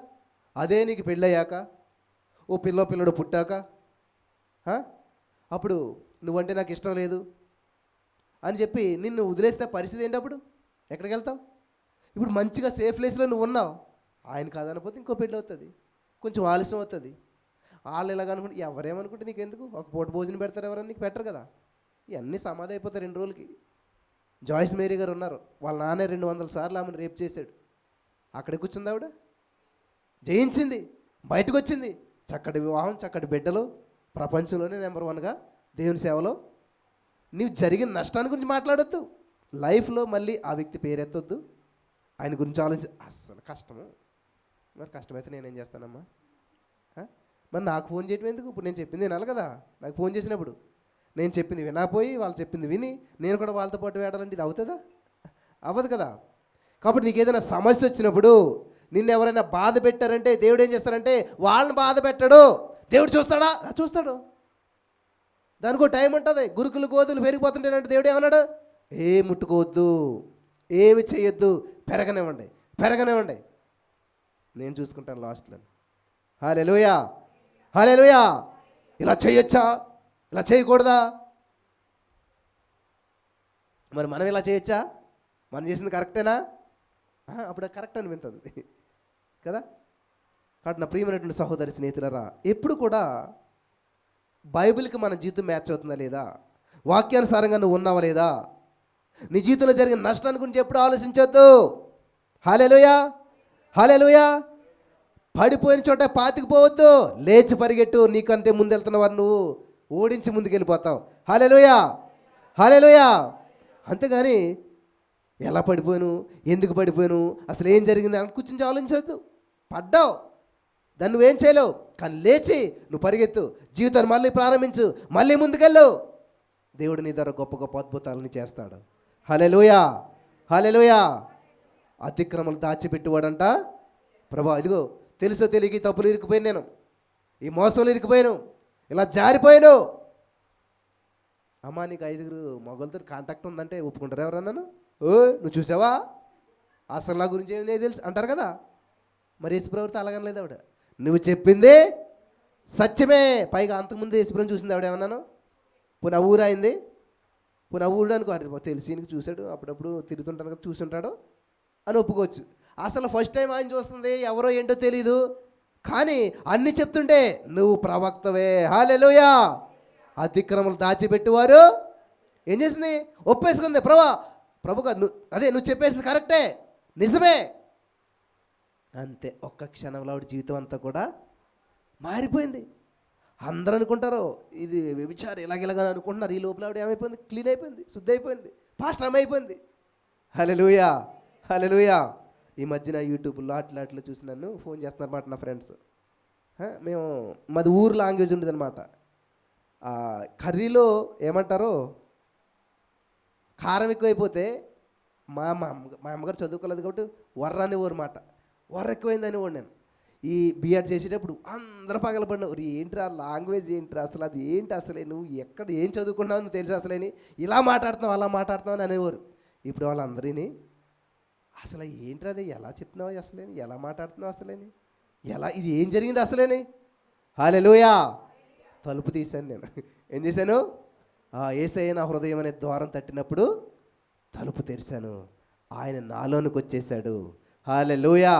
అదే నీకు పెళ్ళయ్యాక ఓ పిల్లడు పుట్టాక అప్పుడు నువ్వంటే నాకు ఇష్టం లేదు అని చెప్పి నిన్ను వదిలేస్తే పరిస్థితి ఏంటి? అప్పుడు ఎక్కడికి వెళ్తావు? ఇప్పుడు మంచిగా సేఫ్ ప్లేస్లో నువ్వు ఉన్నావు, ఆయన కాదనిపోతే ఇంకో పెళ్ళి అవుతుంది, కొంచెం ఆలస్యం అవుతుంది. వాళ్ళు ఇలాగ అనుకుంటే ఎవరేమనుకుంటే నీకెందుకు? ఒక పూట భోజనం పెడతారు, ఎవరన్నా నీకు పెట్టరు కదా. ఇవన్నీ సమాధి అయిపోతాయి 2 రోజులకి. జాయిస్ మేరీ గారు ఉన్నారు, వాళ్ళ నాన్న 200 సార్లు ఆమెను రేపు చేశాడు. అక్కడే కూర్చుంది ఆవిడ, జయించింది, బయటకు వచ్చింది, చక్కటి వివాహం, చక్కటి బిడ్డలు, ప్రపంచంలోనే నెంబర్ 1గా దేవుని సేవలో. నీవు జరిగిన నష్టాన్ని గురించి మాట్లాడొద్దు, లైఫ్లో మళ్ళీ ఆ వ్యక్తి పేరెత్తొద్దు, ఆయన గురించి ఆలోచించి. అస్సలు కష్టము. మరి కష్టమైతే నేనేం చేస్తానమ్మా? మరి నాకు ఫోన్ చేయటం ఎందుకు? ఇప్పుడు నేను చెప్పింది వినాలి కదా. నాకు ఫోన్ చేసినప్పుడు నేను చెప్పింది వినకపోయి వాళ్ళు చెప్పింది విని నేను కూడా వాళ్ళతో పాటు వేడాలంటే ఇది అవుతుందా? అవ్వదు కదా. కాబట్టి నీకు ఏదైనా సమస్య వచ్చినప్పుడు నిన్ను ఎవరైనా బాధ పెట్టారంటే దేవుడు ఏం చేస్తారంటే వాళ్ళని బాధ పెట్టడు. దేవుడు చూస్తాడా? చూస్తాడు. దానికో టైం ఉంటుంది. గురుకులు గోధులు పెరిగిపోతుంటేనంటే దేవుడు ఏమన్నాడు? ఏ ముట్టుకోవద్దు, ఏమి చేయొద్దు, పెరగనివ్వండి, పెరగనివ్వండి, నేను చూసుకుంటాను లాస్ట్లో. హల్లెలూయా, హల్లెలూయా. ఇలా చేయొచ్చా, ఇలా చేయకూడదా? మరి మనం ఇలా చేయొచ్చా? మనం చేసింది కరెక్టేనా? అప్పుడు కరెక్ట్ అనిపిస్తుంది కదా. కాబట్టి నా ప్రియమైనటువంటి సహోదరి స్నేహితులరా, ఎప్పుడు కూడా బైబిల్కి మన జీవితం మ్యాచ్ అవుతుందా లేదా, వాక్యానుసారంగా నువ్వు ఉన్నావా లేదా, నీ జీవితంలో జరిగిన నష్టాన్ని గురించి ఎప్పుడు ఆలోచించొద్దు. హల్లెలూయా, హల్లెలూయా. పడిపోయిన చోట పాతికిపోవద్దు, లేచి పరిగెట్టు. నీకంటే ముందు వెళ్తున్న వారు నువ్వు ఓడించి ముందుకెళ్ళిపోతావు. హల్లెలూయా, హల్లెలూయా. అంతేగాని ఎలా పడిపోయాను, ఎందుకు పడిపోయాను, అసలు ఏం జరిగింది అని కూర్చొని ఆలోచించవద్దు. పడ్డావు, దాన్ని నువ్వేం చేయలేవు, కానీ లేచి నువ్వు పరిగెత్తు, జీవితాన్ని మళ్ళీ ప్రారంభించు, మళ్ళీ ముందుకెళ్ళు. దేవుడు నీ ద్వారా గొప్ప గొప్ప అద్భుతాలని చేస్తాడు. హల్లెలూయా, హల్లెలూయా. అతిక్రమలు దాచిపెట్టువాడంట ప్రభా, ఇదిగో తెలుసో తెలియక ఈ తప్పులు ఇరికిపోయాను, నేను ఈ మోసంలో ఇరికిపోయాను, ఇలా జారిపోయాను. అమ్మా నీకు 5 మగవాళ్ళతో కాంటాక్ట్ ఉందంటే ఒప్పుకుంటారు ఎవరన్నాను? ఓ నువ్వు చూసావా, అసలు నా గురించి ఏం తెలుసు అంటారు కదా. మరి యేసుప్రభుతో అలాగనలేదు ఆవిడ. నువ్వు చెప్పింది సత్యమే, పైగా అంతకుముందు యేసుప్రభుని చూసింది ఆవిడ ఏమన్నాను? పోనీ ఆ ఊరు అయింది, పోనీ ఆ ఊరు అనుకో, తెలిసి చూశాడు, అప్పుడప్పుడు తిరుగుతుంటాను కదా, చూసుంటాడు అని ఒప్పుకోవచ్చు. అసలు ఫస్ట్ టైం ఆయన చూస్తుంది, ఎవరో ఏంటో తెలీదు, కానీ అన్నీ చెప్తుంటే నువ్వు ప్రవక్తవే. హల్లెలూయా. అతిక్రమలు దాచిపెట్టువారు ఏం చేసింది? ఒప్పేసుకుంది. ప్రభుగా అదే నువ్వు చెప్పేసింది కరెక్టే, నిజమే. అంతే, ఒక్క క్షణంలో ఆవిడ జీవితం అంతా కూడా మారిపోయింది. అందరూ అనుకుంటారు ఇది వ్యభిచారం, ఇలాగ అనుకుంటున్నారు. ఈ లోపల ఆవిడ ఏమైపోయింది? క్లీన్ అయిపోయింది, శుద్ధి అయిపోయింది, పాస్టర్ అయిపోయింది. హల్లెలూయా, హల్లెలూయా. ఈ మధ్యన యూట్యూబ్లో అట్లా చూసి నన్ను ఫోన్ చేస్తున్నారు అన్నమాట నా ఫ్రెండ్స్. మేము మాది ఊరు లాంగ్వేజ్ ఉండేది అనమాట. కర్రీలో ఏమంటారో కారం ఎక్కువైపోతే మా అమ్మగారు చదువుకోలేదు కాబట్టి వర్ర అనేవారు మాట. వర్ర ఎక్కువైంది అనేవాడు నేను. ఈ బిఎడ్ చేసేటప్పుడు అందరూ పగలబడినావు, ఏంట్రా లాంగ్వేజ్ ఏంట్రా, అసలు అది ఏంటి, అసలే నువ్వు ఎక్కడ ఏం చదువుకున్నావు నువ్వు తెలుసు అసలేని, ఇలా మాట్లాడుతున్నావు అలా మాట్లాడుతున్నావు అని అనేవారు. ఇప్పుడు వాళ్ళందరినీ అసలు ఏంట్రా అది, ఎలా చెప్తున్నావు అసలేని, ఎలా మాట్లాడుతున్నావు అసలేని, ఎలా ఇది ఏం జరిగింది అసలేని. హల్లెలూయా. తలుపు తీశాను నేను. ఏం చేశాను? యేసయ్య నా హృదయం అనే ద్వారం తట్టినప్పుడు తలుపు తెరిచాను, ఆయన నాలోనికి వచ్చేసాడు. హల్లెలూయా.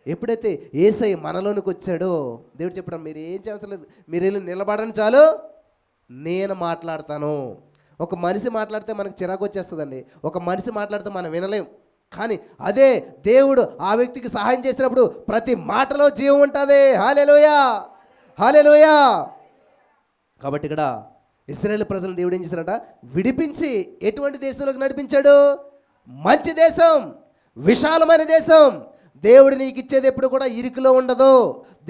ఎప్పుడైతే యేసయ్య మనలోనికి వచ్చాడో దేవుడు చెప్పడం, మీరు ఏం చేయలేదు, మీరు వెళ్ళి నిలబడని చాలు, నేను మాట్లాడతాను. ఒక మనిషి మాట్లాడితే మనకు చిరాకు వచ్చేస్తుందండి, ఒక మనిషి మాట్లాడితే మనం వినలేం. కానీ అదే దేవుడు ఆ వ్యక్తికి సహాయం చేసినప్పుడు ప్రతి మాటలో జీవం ఉంటుంది. హల్లెలూయా, హల్లెలూయా. కాబట్టి ఇక్కడ ఇశ్రాయేలు ప్రజలను దేవుడు ఏం చేశాడట? విడిపించి ఎటువంటి దేశంలోకి నడిపించాడు? మంచి దేశం, విశాలమైన దేశం. దేవుడు నీకు ఇచ్చేది ఎప్పుడు కూడా ఇరుకులో ఉండదు,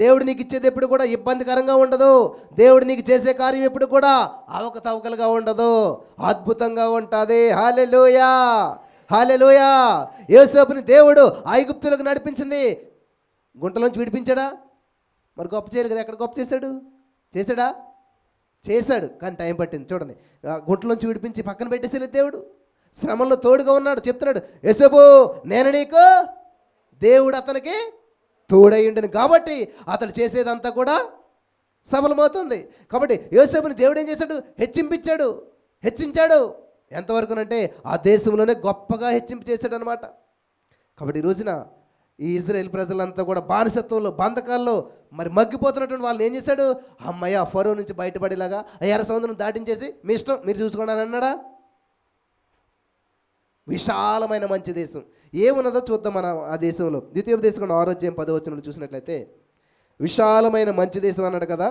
దేవుడు నీకు ఇచ్చేది ఎప్పుడు కూడా ఇబ్బందికరంగా ఉండదు, దేవుడు నీకు చేసే కార్యం ఎప్పుడు కూడా అవకతవకలుగా ఉండదు, అద్భుతంగా ఉంటుంది. హల్లెలూయా, హల్లెలూయా. యోసేపుని దేవుడు ఐగుప్తులకు నడిపించింది, గుంటలోంచి విడిపించాడా? మరి గొప్ప చేయరు కదా. ఎక్కడ గొప్ప చేశాడు? చేశాడా? చేశాడు, కానీ టైం పట్టింది. చూడండి, గుంటలోంచి విడిపించి పక్కన పెట్టేసేలేదు దేవుడు. శ్రమంలో తోడుగా ఉన్నాడు. చెప్తున్నాడు, యోసేపు నేను నీకు దేవుడు అతనికి తోడయ్యుండను కాబట్టి అతడు చేసేదంతా కూడా సఫలమవుతుంది. కాబట్టి యోసేపుని దేవుడు ఏం చేశాడు? హెచ్చించాడు. ఎంతవరకునంటే ఆ దేశంలోనే గొప్పగా హెచ్చింపు చేశాడు అనమాట. కాబట్టి ఈ రోజున ఈ ఇజ్రాయేల్ ప్రజలంతా కూడా బానిసత్వంలో, బంధకాల్లో మరి మగ్గిపోతున్నటువంటి వాళ్ళని ఏం చేశాడు? అమ్మయ్య ఫరో నుంచి బయటపడేలాగా ఎర్ర సముద్రం దాటించేసి మీ ఇష్టం మీరు చూసుకోండి అని అన్నాడా? విశాలమైన మంచి దేశం ఏమున్నదో చూద్దాం మనం ఆ దేశంలో. ద్వితీయోపదేశం 6:10 చూసినట్లయితే విశాలమైన మంచి దేశం అన్నాడు కదా.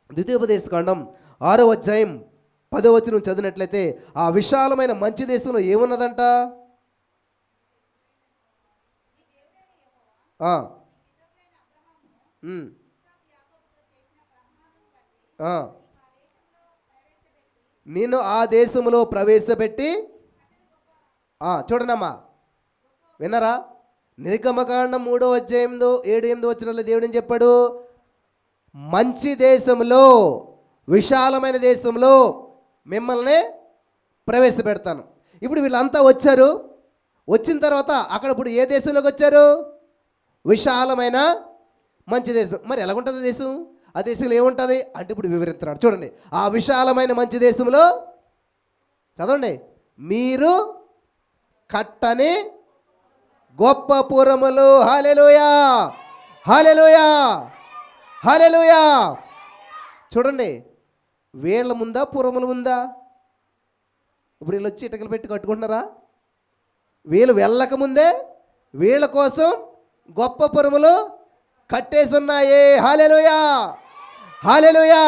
ద్వితీయోపదేశకాండం 6:10 చదివినట్లయితే ఆ విశాలమైన మంచి దేశంలో ఏమున్నదంట? నేను ఆ దేశంలో ప్రవేశపెట్టి, చూడనమ్మా విన్నారా? నిర్గమకాండం 3:7-8 దేవుడు ఏం చెప్పాడు? మంచి దేశంలో, విశాలమైన దేశంలో మిమ్మల్ని ప్రవేశపెడతాను. ఇప్పుడు వీళ్ళంతా వచ్చారు, వచ్చిన తర్వాత అక్కడ ఇప్పుడు ఏ దేశంలోకి వచ్చారు? విశాలమైన మంచి దేశం. మరి ఎలాగుంటుంది దేశం? ఆ దేశంలో ఏముంటుంది అంటే ఇప్పుడు వివరిస్తున్నాడు చూడండి. ఆ విశాలమైన మంచి దేశంలో చదవండి, మీరు కట్టని గొప్ప పురములు. హల్లెలూయా, హల్లెలూయా, హల్లెలూయా. చూడండి, వీళ్ళ ముందా పురముల ముందా? ఇప్పుడు వీళ్ళు వచ్చి ఇటుకలు పెట్టి కట్టుకుంటున్నారా? వీళ్ళు వెళ్ళక ముందే వీళ్ళ కోసం గొప్ప పురములు కట్టేసి ఉన్నాయి. హల్లెలూయా, హల్లెలూయా.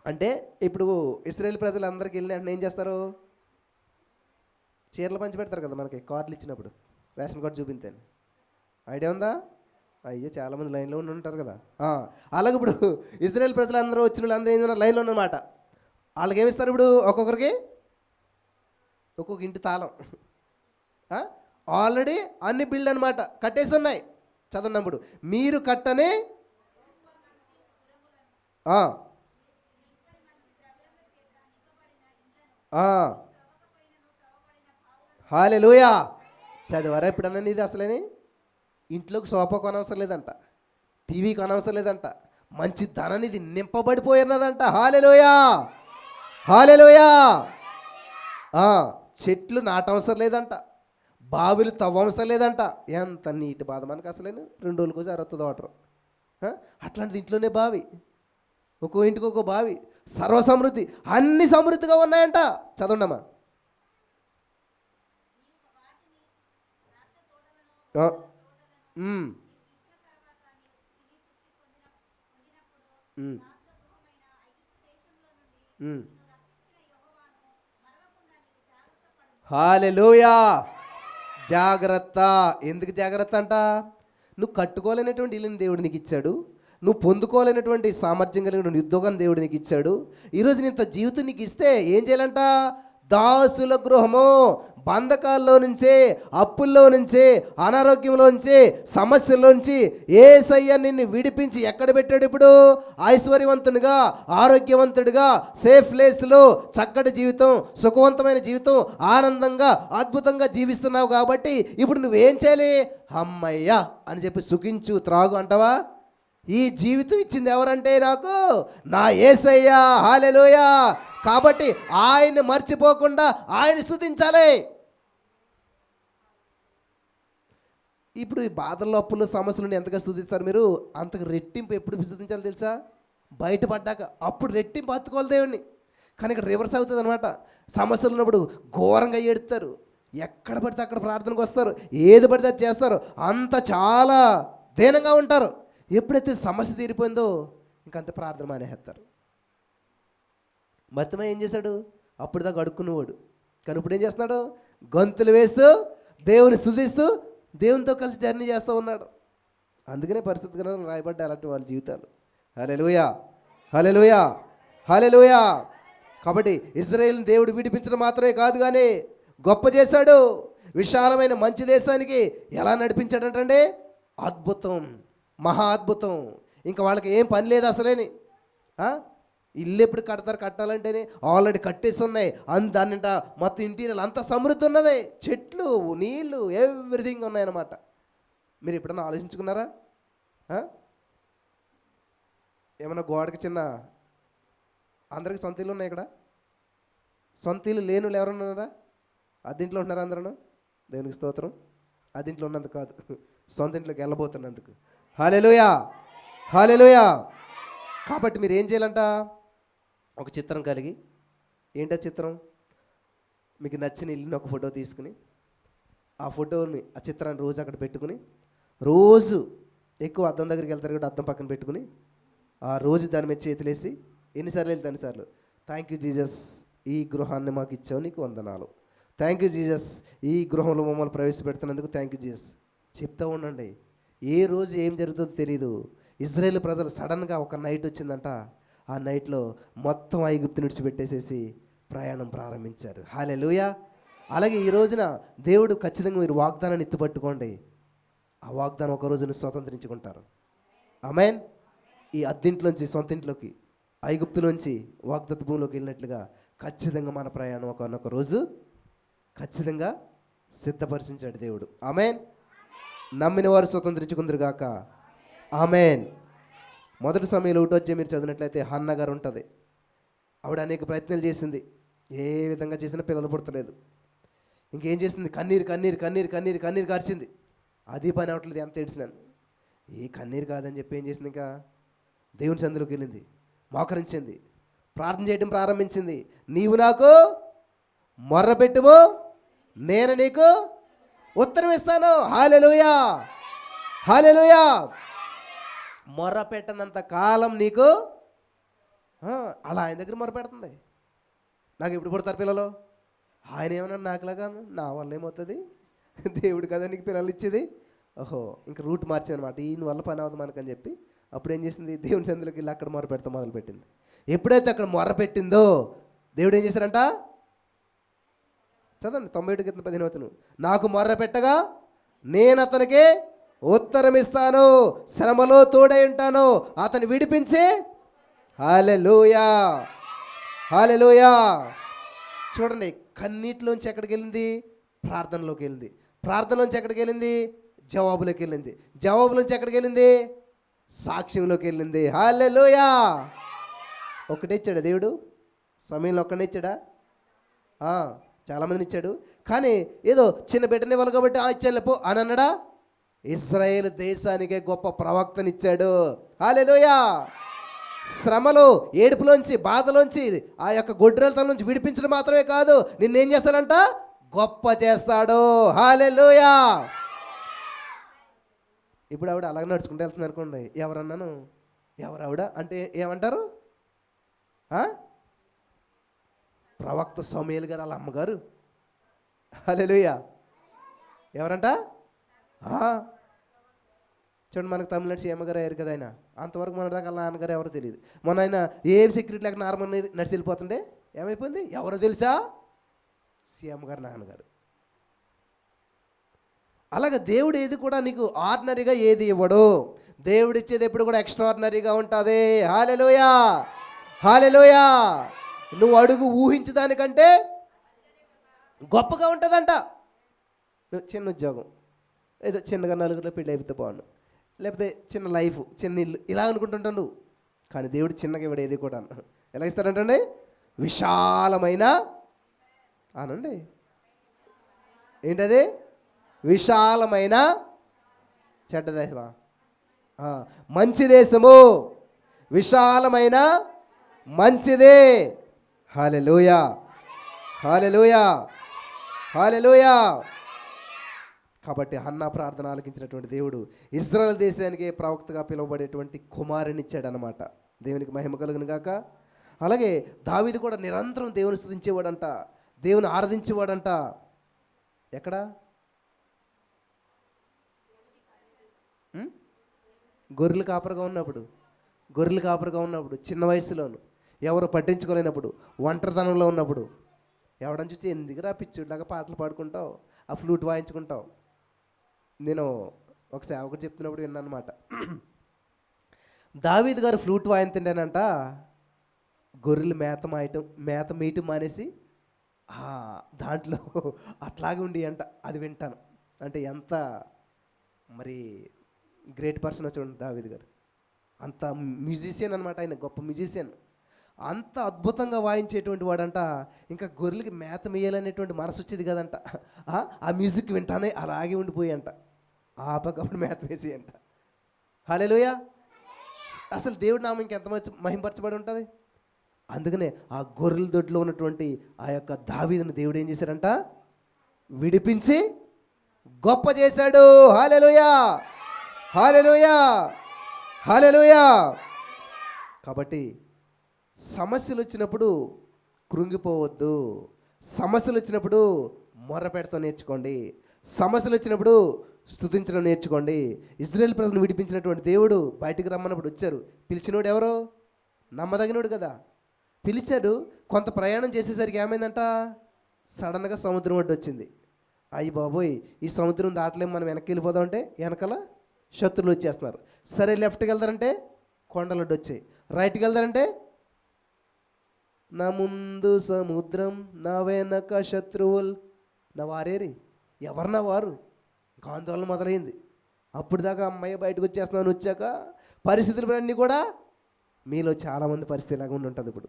అంటే ఇప్పుడు ఇశ్రాయేల్ ప్రజలందరికీ వెళ్ళిన ఏం చేస్తారు? చీరలు పంచి పెడతారు కదా మనకి కార్డులు ఇచ్చినప్పుడు, రేషన్ కార్డు చూపించాను. ఐడియా ఉందా? అయ్యో చాలామంది లైన్లో ఉండి ఉంటారు కదా. అలాగే ఇప్పుడు ఇశ్రాయేల్ ప్రజలందరూ వచ్చిన వాళ్ళందరూ ఏం చేస్తున్నారు? లైన్లో ఉన్నమాట. వాళ్ళకి ఏమిస్తారు ఇప్పుడు? ఒక్కొక్కరికి ఒక్కొక్క ఇంటి తాళం. ఆల్రెడీ అన్ని బిల్డ్ అనమాట, కట్టేసి ఉన్నాయి. చదవనప్పుడు మీరు కట్టని హల్లెలూయా. చదివారా ఎప్పుడన్నా ఇది? అసలేని ఇంట్లోకి సోఫా కొనవసరం లేదంట, టీవీ కొనవసరం లేదంట, మంచి ధనానిది నింపబడిపోయినదంట. హల్లెలూయా, హల్లెలూయా. చెట్లు నాటవసరం లేదంట, బావిలు తవ్వవసరం లేదంట. ఎంత నీటి బాధ మనకు అసలేను. 2 రోజులకు జరుగుతుంది వాటర్. అట్లాంటిది ఇంట్లోనే బావి, ఒక్కో ఇంటికి ఒక్కో బావి, సర్వసమృద్ధి, అన్ని సమృద్ధిగా ఉన్నాయంట. చదవండమ్మా. హల్లెలూయా. జాగ్రత్త. ఎందుకు జాగ్రత్త అంట? నువ్వు కట్టుకోలేనటువంటి ఇల్లుని దేవుడు నీకు ఇచ్చాడు. నువ్వు పొందుకోలేనటువంటి సామర్థ్యం కలిగిన ఉద్యోగాన్ని దేవుడు నీకు ఇచ్చాడు. ఈరోజు ఇంత జీవితం నీకు ఇస్తే ఏం చేయాలంట? దాసుల గృహము, బంధకాల్లో నుంచే, అప్పుల్లో నుంచే, అనారోగ్యంలో నుంచి, సమస్యల్లో నుంచి యేసయ్య నిన్ను విడిపించి ఎక్కడ పెట్టాడు? ఇప్పుడు ఐశ్వర్యవంతుడిగా, ఆరోగ్యవంతుడిగా, సేఫ్ ప్లేస్లో చక్కటి జీవితం, సుఖవంతమైన జీవితం, ఆనందంగా అద్భుతంగా జీవిస్తున్నావు. కాబట్టి ఇప్పుడు నువ్వేం చేయాలి? అమ్మయ్యా అని చెప్పి సుఖించు, త్రాగు అంటావా? ఈ జీవితం ఇచ్చింది ఎవరంటే నాకు నా యేసయ్య. హల్లెలూయా. కాబట్టి ఆయన మర్చిపోకుండా ఆయన స్తుతించాలి. ఇప్పుడు ఈ బాధల్లో, అప్పుల్లో, సమస్యలను ఎంతగా స్తుతిస్తారు మీరు? అంతకు రెట్టింపు ఎప్పుడు స్తుతించాలి తెలుసా? బయటపడ్డాక. అప్పుడు రెట్టింపు హత్తుకోవాలి దేవుణ్ణి. కానీ ఇక్కడ రివర్స్ అవుతుంది అనమాట. సమస్యలు ఉన్నప్పుడు ఘోరంగా ఏడుతారు, ఎక్కడ పడితే అక్కడ ప్రార్థనకు వస్తారు, ఏది పడితే అది చేస్తారు, అంత చాలా దీనంగా ఉంటారు. ఎప్పుడైతే సమస్య తీరిపోయిందో ఇంకంత ప్రార్థన మానేస్తారు. మత్తమై ఏం చేశాడు? అప్పుడు దాకా అడుక్కునేవాడు, కానీ ఇప్పుడు ఏం చేస్తున్నాడు? గొంతులు వేస్తూ దేవుని స్తుతిస్తూ దేవునితో కలిసి జర్నీ చేస్తూ ఉన్నాడు. అందుకనే పరిస్థితి గ్రంథంలో రాయబడ్డ అలాంటి వాళ్ళ జీవితాలు. హల్లెలూయా, హల్లెలూయా, హల్లెలూయా. కాబట్టి ఇశ్రాయేలుని దేవుడు విడిపించడం మాత్రమే కాదు, కానీ గొప్ప చేశాడు. విశాలమైన మంచి దేశానికి ఎలా నడిపించాడంటే అద్భుతం, మహా అద్భుతం. ఇంకా వాళ్ళకి ఏం పని లేదు అసలేని. ఇల్లు ఎప్పుడు కడతారు? కట్టాలంటేనే ఆల్రెడీ కట్టేసి ఉన్నాయి. దానింట మొత్తం ఇంటీరియర్ అంతా సమృద్ధి ఉన్నది, చెట్లు, నీళ్లు, ఎవ్రీథింగ్ ఉన్నాయన్నమాట. మీరు ఎప్పుడన్నా ఆలోచించుకున్నారా? ఏమన్నా గోడకి చిన్న, అందరికి సొంత ఇల్లు ఉన్నాయి ఇక్కడ. సొంత ఇల్లు లేని వాళ్ళు ఎవరన్నా ఉన్నారా? అద్దెంట్లో ఉంటున్నారా అందరూ? దేవునికి స్తోత్రం. అద్దెంట్లో ఉన్నందుకు కాదు, సొంత ఇంట్లోకి వెళ్ళబోతున్నందుకు. హల్లెలూయా, హల్లెలూయా. కాబట్టి మీరు ఏం చేయాలంట? ఒక చిత్రం కలిగి, ఏంటో చిత్రం? మీకు నచ్చిన ఇల్లుని ఒక ఫోటో తీసుకుని, ఆ ఫోటోని, ఆ చిత్రాన్ని రోజు అక్కడ పెట్టుకుని, రోజు ఎక్కువ అద్దం దగ్గరికి వెళ్తారు కూడా అద్దం పక్కన పెట్టుకుని, ఆ రోజు దాని మీద చేతులేసి ఎన్నిసార్లు వెళ్తే అన్నిసార్లు థ్యాంక్ యూ జీసస్, ఈ గృహాన్ని మాకు ఇచ్చావు, నీకు వందనాలు. థ్యాంక్ యూ జీసస్, ఈ గృహంలో మమ్మల్ని ప్రవేశపెడుతున్నందుకు థ్యాంక్ యూ జీసస్ చెప్తూ ఉండండి. ఏ రోజు ఏం జరుగుతుందో తెలియదు. ఇజ్రాయేల్ ప్రజలు సడన్గా ఒక నైట్ వచ్చిందంట. ఆ నైట్లో మొత్తం ఐగుప్తు విడిచిపెట్టేసేసి ప్రయాణం ప్రారంభించారు. హల్లెలూయా. అలాగే ఈ రోజున దేవుడు ఖచ్చితంగా మీరు వాగ్దానాన్ని ఎత్తుపట్టుకోండి. ఆ వాగ్దానం ఒక రోజున స్వతంత్రించుకుంటారు. ఆమేన్. ఈ అద్దింట్లోంచి సొంత ఇంట్లోకి, ఐగుప్తులోంచి వాగ్దత్త భూమిలోకి వెళ్ళినట్లుగా ఖచ్చితంగా మన ప్రయాణం ఒకనొక రోజు ఖచ్చితంగా సిద్ధపరిచించాడు దేవుడు. ఆమెన్. నమ్మిన వారు స్వతంత్రించుకుందరుగాక. ఆమెన్. మొదటి సమయంలో 1 మీరు చదివినట్లయితే హన్న గారు ఉంటుంది. ఆవిడ అనేక ప్రయత్నాలు చేసింది, ఏ విధంగా చేసినా పిల్లలు పుడతలేదు. ఇంకేం చేసింది, కన్నీరు కన్నీరు కన్నీరు కన్నీరు కన్నీరు కార్చింది. అది పని అవ్వట్లేదు, ఎంత ఏడ్చినాను. ఈ కన్నీరు కాదని చెప్పి ఏం చేసింది, ఇంకా దేవుని సందులోకి వెళ్ళింది, మోకరించింది, ప్రార్థన చేయడం ప్రారంభించింది. నీవు నాకు మొర్రపెట్టుము, నేను నీకు ఉత్తరం ఇస్తాను. హల్లెలూయా, హల్లెలూయా. మొర్ర పెట్టనంత కాలం నీకు అలా ఆయన దగ్గర మొర్ర పెడుతుంది. నాకు ఎప్పుడు పుడతారు పిల్లలు? ఆయన ఏమన్నా నాకులాగా, నా వల్ల ఏమవుతుంది, దేవుడు కదా నీకు పిల్లలు ఇచ్చేది. ఓహో, ఇంకా రూట్ మార్చింది అనమాట. ఈయన వల్ల పని అవుతుంది మనకని చెప్పి అప్పుడు ఏం చేసింది, దేవుని సందులోకి వెళ్ళి అక్కడ మొర్ర పెడతా మొదలుపెట్టింది. ఎప్పుడైతే అక్కడ మొర్ర పెట్టిందో దేవుడు ఏం చేశారంట, చదవండి 91:15. నాకు మొర్ర పెట్టగా నేను అతనికి ఉత్తరం ఇస్తాను, శ్రమలో తోడై ఉంటాను, అతను విడిపించి. హల్లెలూయా, హల్లెలూయా. చూడండి, కన్నీటిలోంచి ఎక్కడికి వెళ్ళింది, ప్రార్థనలోకి వెళ్ళింది. ప్రార్థనలోంచి ఎక్కడికి వెళ్ళింది, జవాబులోకి వెళ్ళింది. జవాబులోంచి ఎక్కడికి వెళ్ళింది, సాక్ష్యంలోకి వెళ్ళింది. హల్లెలూయా. ఒకటే ఇచ్చాడా దేవుడు? సమయంలో ఒక్కడే ఇచ్చాడా? చాలామందిని ఇచ్చాడు. కానీ ఏదో చిన్న బిడ్డని ఇవ్వాలి కాబట్టి ఇచ్చాలేపో అని అన్నాడా? ఇశ్రాయేలు దేశానికే గొప్ప ప్రవక్తనిచ్చాడు. హల్లెలూయా. శ్రమలో, ఏడుపులోంచి, బాధలోంచి, ఆ యొక్క గొడ్రెలతనం నుంచి విడిపించడం మాత్రమే కాదు, నిన్నేం చేస్తాడంట, గొప్ప చేస్తాడు. హల్లెలూయా. ఇప్పుడు ఆవిడ అలాగే నడుచుకుంటూ వెళ్తుంది అనుకోండి. ఎవరన్నాను, ఎవరావిడ అంటే ఏమంటారు, ప్రవక్త సమూయేలు గారు వాళ్ళ అమ్మగారు. హల్లెలూయా. ఎవరంట? చూడండి, మనకు తమిళనాడు సీఎం గారు అయ్యారు కదా ఆయన. అంతవరకు మన దాకా వాళ్ళ నాన్నగారు ఎవరో తెలియదు. మొన్న ఆయన ఏం సెక్యూరిటీ లేక నార్మల్ నడిచి వెళ్ళిపోతుండే ఏమైపోయింది, ఎవరో తెలుసా, సీఎం గారు నాన్నగారు. అలాగే దేవుడు ఏది కూడా నీకు ఆర్డినరీగా ఏది ఇవ్వడు. దేవుడు ఇచ్చేది ఎప్పుడు కూడా ఎక్స్ట్రాడినరీగా ఉంటుంది. హల్లెలూయా, హల్లెలూయా. నువ్వు అడుగు ఊహించదానికంటే గొప్పగా ఉంటుందంట. చిన్న ఉద్యోగం, ఏదో చిన్నగా నలుగురిలో పెళ్ళి అయిపోతే బాగుండు, లేకపోతే చిన్న లైఫ్, చిన్న ఇల్లు, ఇలా అనుకుంటుంటాను నువ్వు. కానీ దేవుడు చిన్నగా ఇవ్వడు ఏది కూడా. ఎలా ఇస్తాడంటే విశాలమైన, అనండి ఏంటది, విశాలమైన చెడ్డ దేశమా, మంచి దేశము, విశాలమైన మంచిదే. హల్లెలూయా, హల్లెలూయా, హల్లెలూయా. కాబట్టి హన్నా ప్రార్థన ఆలకించినటువంటి దేవుడు ఇశ్రాయేలు దేశానికి ప్రవక్తగా పిలువబడేటువంటి కుమారుని ఇచ్చాడనమాట. దేవునికి మహిమ కలుగును గాక. అలాగే దావీదు కూడా నిరంతరం దేవుని స్తుతించేవాడంట, దేవుని ఆరాధించేవాడంట. ఎక్కడ? గొర్రెలు కాపరిగా ఉన్నప్పుడు చిన్న వయసులోను, ఎవరు పట్టించుకోలేనప్పుడు, ఒంటరితనంలో ఉన్నప్పుడు, ఎవడని చూసి ఎందుకు పిచ్చులాగా పాటలు పాడుకుంటావు, ఆ ఫ్లూట్ వాయించుకుంటావు. నేను ఒక సేవకుడు చెప్తున్నప్పుడు విన్నాను అనమాట. దావీదు గారు ఫ్లూట్ వాయింతుండేనంట, గొర్రెలు మేత మీయటం మానేసి దాంట్లో అట్లాగే ఉండి అంట. అది వింటాను అంటే ఎంత మరి గ్రేట్ పర్సన్ చూడండి దావీదు గారు. అంత మ్యూజిషియన్ అనమాట ఆయన, గొప్ప మ్యూజిషియన్. అంత అద్భుతంగా వాయించేటువంటి వాడంట. ఇంకా గొర్రెలకి మేత మేయాలనేటువంటి మనసు వచ్చేది కదంట. ఆ మ్యూజిక్ వింటానే అలాగే ఉండిపోయి అంట, ఆపకప్పుడు మేత వేసి అంట. హల్లెలూయా. అసలు దేవుడి నామం ఇంకెంత మహింపరచబడి ఉంటుంది. అందుకనే ఆ గొర్రెల దొడ్లో ఉన్నటువంటి ఆ యొక్క దావీదుని దేవుడు ఏం చేశారంట, విడిపించి గొప్ప చేశాడు. హల్లెలూయా, హల్లెలూయా, హల్లెలూయా. కాబట్టి సమస్యలు వచ్చినప్పుడు కృంగిపోవద్దు. సమస్యలు వచ్చినప్పుడు మొర్ర పెడతాం నేర్చుకోండి. సమస్యలు వచ్చినప్పుడు స్తుతించడం నేర్చుకోండి. ఇశ్రాయేలు ప్రజలను విడిపించినటువంటి దేవుడు బయటికి రమ్మన్నప్పుడు వచ్చారు. పిలిచినోడు ఎవరో, నమ్మదగినోడు కదా. పిలిచాడు. కొంత ప్రయాణం చేసేసరికి ఏమైందంట, సడన్గా సముద్రం ఒడ్డు వచ్చింది. అయ్యి బాబోయ్, ఈ సముద్రం దాటలేము, మనం వెనక్కి వెళ్ళిపోదాం అంటే వెనకాల శత్రువులు వచ్చేస్తున్నారు. సరే లెఫ్ట్కి వెళ్తారంటే కొండలొడ్డు వచ్చాయి, రైట్కి వెళ్తారంటే నా ముందు సముద్రం, నా వెనక శత్రువులు, నా వారేరి ఎవరన్నా వారు ఇంకా ఆందోళన మొదలైంది. అప్పుడు దాకా అమ్మాయి బయటకు వచ్చేస్తున్నాను, వచ్చాక పరిస్థితులు అన్నీ కూడా మీలో చాలామంది పరిస్థితి ఇలాగ ఉండి ఉంటుంది. ఇప్పుడు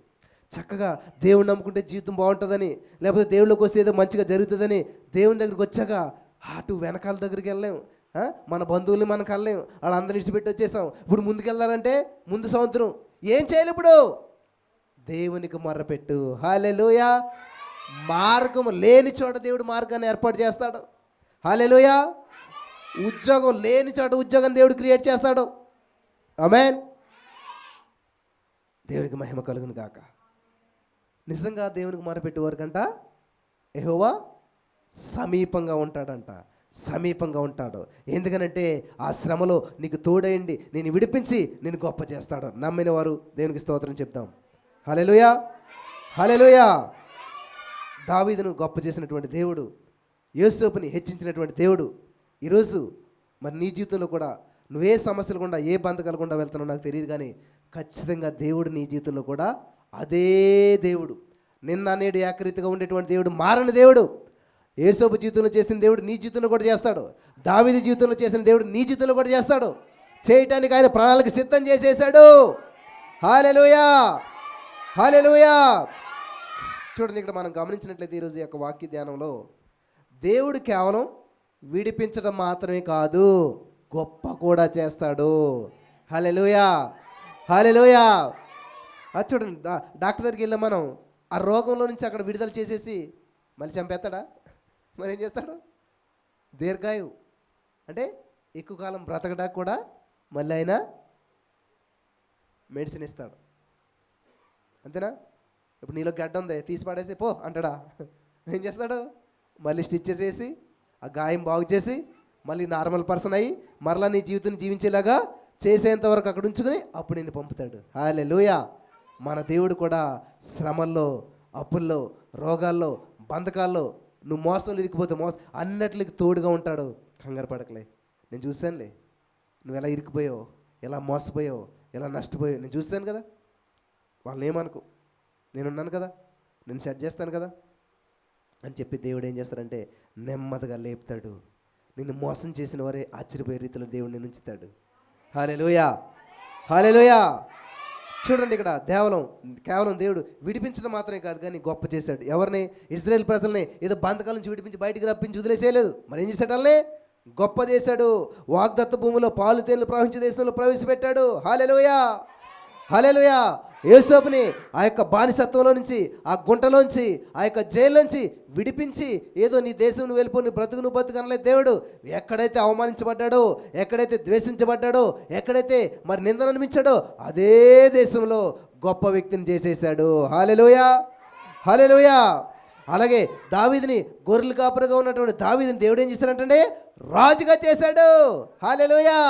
చక్కగా దేవుని నమ్ముకుంటే జీవితం బాగుంటుందని, లేకపోతే దేవుళ్ళకి వస్తే ఏదో మంచిగా జరుగుతుందని దేవుని దగ్గరికి వచ్చాక అటు వెనకాల దగ్గరికి వెళ్ళలేము, మన బంధువుల్ని మనకు వెళ్ళలేము, వాళ్ళందరినీ విడిచిపెట్టి వచ్చేసాం. ఇప్పుడు ముందుకెళ్ళాలంటే ముందు సంవత్సరం ఏం చేయాలి? ఇప్పుడు దేవునికి మొర్రపెట్టు. హల్లెలూయా. మార్గం లేని చోట దేవుడు మార్గాన్ని ఏర్పాటు చేస్తాడు. హల్లెలూయా. ఉద్యోగం లేని చోట ఉద్యోగం దేవుడు క్రియేట్ చేస్తాడు. ఆమేన్. దేవునికి మహిమ కలుగును గాక. నిజంగా దేవునికి మొరపెట్టేవారికంట యెహోవా సమీపంగా ఉంటాడంట, సమీపంగా ఉంటాడు. ఎందుకనంటే ఆ శ్రమలో నీకు తోడైండి నేను విడిపించి నేను గొప్ప చేస్తాడు. నమ్మిన వారు దేవునికి స్తోత్రం చెప్తాం. హల్లెలూయా, హల్లెలూయా. దావీదును గొప్ప చేసినటువంటి దేవుడు, యోసేపుని హెచ్చించినటువంటి దేవుడు, ఈరోజు మరి నీ జీవితంలో కూడా నువ్వే సమస్యలు గుండా ఏ బంధకాలు గుండా వెళ్తున్నావు నాకు తెలియదు, కానీ ఖచ్చితంగా దేవుడు నీ జీవితంలో కూడా అదే దేవుడు, నిన్న నేడు ఏకరీతిగా ఉండేటువంటి దేవుడు, మారని దేవుడు. యోసేపు జీవితంలో చేసిన దేవుడు నీ జీవితంలో కూడా చేస్తాడు. దావీదు జీవితంలో చేసిన దేవుడు నీ జీవితంలో కూడా చేస్తాడు. చేయటానికి ఆయన ప్రణాళిక సిద్ధం చేసేసాడు. హల్లెలూయా, హల్లెలూయా. చూడండి, ఇక్కడ మనం గమనించినట్లయితే ఈరోజు యొక్క వాక్య ధ్యానంలో దేవుడు కేవలం విడిపించడం మాత్రమే కాదు, గొప్ప కూడా చేస్తాడు. హల్లెలూయా, హల్లెలూయా. అది చూడండి, డాక్టర్ దగ్గరికి వెళ్ళాం మనం, ఆ రోగంలో నుంచి అక్కడ విడుదల చేసేసి మళ్ళీ చంపేస్తాడా? మరి ఏం చేస్తాడు? దీర్ఘాయువు అంటే ఎక్కువ కాలం బ్రతకడానికి కూడా మళ్ళీ ఆయన మెడిసిన్ ఇస్తాడు. అంతేనా? ఇప్పుడు నీలో గడ్డ ఉంది, తీసి పడేసి పో అంటాడా? ఏం చేస్తాడు? మళ్ళీ స్టిచ్ చేసేసి ఆ గాయం బాగు చేసి మళ్ళీ నార్మల్ పర్సన్ అయ్యి మరలా నీ జీవితాన్ని జీవించేలాగా చేసేంతవరకు అక్కడ ఉంచుకొని అప్పుడు నిన్ను పంపుతాడు. హల్లెలూయా. మన దేవుడు కూడా శ్రమల్లో, అప్పుల్లో, రోగాల్లో, బంధకాల్లో, నువ్వు మోసంలో ఇరికిపోతే అన్నట్లకి తోడుగా ఉంటాడు. కంగారు పడకలే, నేను చూశానులే నువ్వు ఎలా ఇరికిపోయావు, ఎలా మోసపోయావు, ఎలా నష్టపోయావు, నేను చూశాను కదా. వాళ్ళని ఏమనుకో, నేనున్నాను కదా, నేను సెట్ చేస్తాను కదా అని చెప్పి దేవుడు ఏం చేస్తాడంటే నెమ్మదిగా లేపుతాడు. నిన్ను మోసం చేసిన వారే ఆశ్చర్యపోయే రీతిలో దేవుడు నిన్ను ఉంచుతాడు. హల్లెలూయా, హల్లెలూయా. చూడండి, ఇక్కడ కేవలం దేవుడు విడిపించడం మాత్రమే కాదు కానీ గొప్ప చేశాడు. ఎవరిని? ఇశ్రాయేల్ ప్రజల్ని ఏదో బంధకాల నుంచి విడిపించి బయటికి రప్పించి వదిలేసేయలేదు. మరి ఏం చేశాడు? వాళ్ళని గొప్ప చేశాడు. వాగ్దత్త భూమిలో పాలు తేనెలు ప్రవహించే దేశంలో ప్రవేశపెట్టాడు. హల్లెలూయా, హల్లెలూయా. యోసేపుని ఆ యొక్క బానిసత్వంలో నుంచి, ఆ గుంటలోంచి, ఆ యొక్క జైల్లోంచి విడిపించి ఏదో నీ దేశం నువ్వు వెళ్ళిపో, నీ బ్రతుకు నువ్వు బతుకు అనలేదు దేవుడు. ఎక్కడైతే అవమానించబడ్డాడో, ఎక్కడైతే ద్వేషించబడ్డాడో, ఎక్కడైతే మరి నిందన అనిపించాడో అదే దేశంలో గొప్ప వ్యక్తిని చేసేసాడు. హల్లెలూయా, హల్లెలూయా. అలాగే దావీదుని, గొర్రెల కాపరిగా ఉన్నటువంటి దావీదుని దేవుడు ఏం చేశాడంటే రాజుగా చేశాడు. హల్లెలూయా.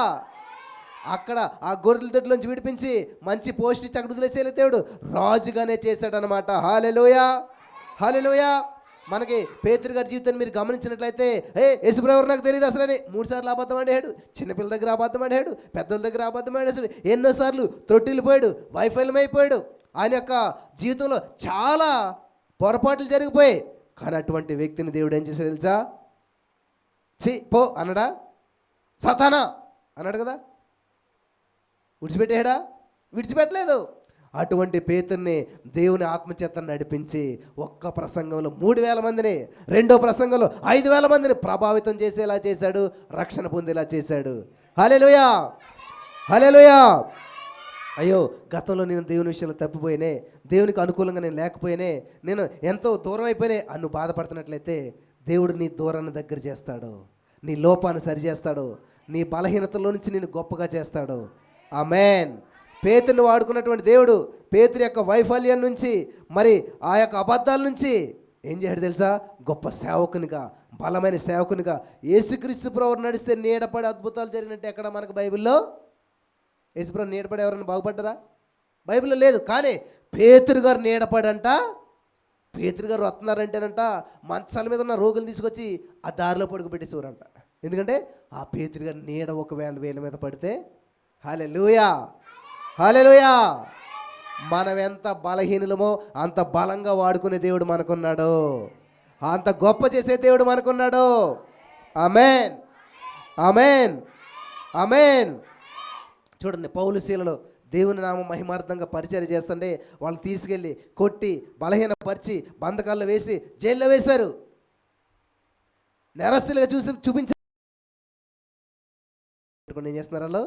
అక్కడ ఆ గొర్రెల దొడ్లోంచి విడిపించి మంచి పోస్ట్ ఇచ్చి అక్కడ వదిలేసే దేవుడు రాజుగానే చేశాడు అనమాట. హల్లెలూయా, హల్లెలూయా. మనకి పేతురు గారి జీవితాన్ని మీరు గమనించినట్లయితే, యేసుప్రభు నాకు తెలియదు అసలని 3 సార్లు అబద్ధం ఆడాడు. చిన్నపిల్లల దగ్గర అబద్ధం ఆడాడు, పెద్దల దగ్గర అబద్ధం ఆడాడు, ఎన్నోసార్లు త్రొట్టిల్లిపోయాడు, వైఫల్యమైపోయాడు. ఆయన యొక్క జీవితంలో చాలా పొరపాట్లు జరిగిపోయాయి. కానీ అటువంటి వ్యక్తిని దేవుడు ఏం చేశాడు తెలుసా? పో అన్నాడా? సతానా అన్నాడు కదా. విడిచిపెట్టాడా? విడిచిపెట్టలేదు. అటువంటి పేతుర్ని దేవుని ఆత్మచేత నడిపించి ఒక్క ప్రసంగంలో 3000 మందిని, రెండో ప్రసంగంలో 5000 మందిని ప్రభావితం చేసేలా చేశాడు, రక్షణ పొందేలా చేశాడు. హల్లెలూయా, హల్లెలూయా. అయ్యో, గతంలో నేను దేవుని విషయంలో తప్పిపోయినే, దేవునికి అనుకూలంగా నేను లేకపోయినే, నేను ఎంతో దూరం అయిపోయినే అని నువ్వు బాధపడుతున్నట్లయితే దేవుడు నీ దూరాన్ని దగ్గర చేస్తాడు, నీ లోపాన్ని సరిచేస్తాడు, నీ బలహీనతలో నుంచి నేను గొప్పగా చేస్తాడు. ఆమేన్. పేతురుని వాడుకున్నటువంటి దేవుడు పేతురు యొక్క వైఫల్యం నుంచి, మరి ఆ యొక్క అబద్ధాల నుంచి ఏం చేశాడు తెలుసా? గొప్ప సేవకునిగా, బలమైన సేవకునిగా, యేసుక్రీస్తు ప్రభువు నడిస్తే నీడపడి అద్భుతాలు జరిగినట్టు ఎక్కడ మనకు బైబిల్లో? యేసుప్రభు నీడపడి ఎవరైనా బాగుపడ్డారా? బైబిల్లో లేదు. కానీ పేతురు గారు నీడపడంట, పేతురు గారు వస్తున్నారంటేనంట మంచాల మీద ఉన్న రోగులు తీసుకొచ్చి ఆ దారిలో పడుకోబెట్టేసేవారంట. ఎందుకంటే ఆ పేతురు గారు నీడ ఒకవేళ వేల మీద పడితే, హల్లెలూయా, హల్లెలూయా. మనం ఎంత బలహీనులమో అంత బలంగా వాడుకునే దేవుడు మనకున్నాడు, అంత గొప్ప చేసే దేవుడు మనకున్నాడు. ఆమేన్, ఆమేన్, ఆమేన్. చూడండి, పౌలు శీలలో దేవుని నామం మహిమార్థంగా పరిచర్య చేస్తుంటే వాళ్ళు తీసుకెళ్ళి కొట్టి బలహీనపరిచి బంధకాల్లో వేసి జైల్లో వేశారు. నేరస్తులుగా చూపించారు. ఏం చేస్తున్నారు వాళ్ళు?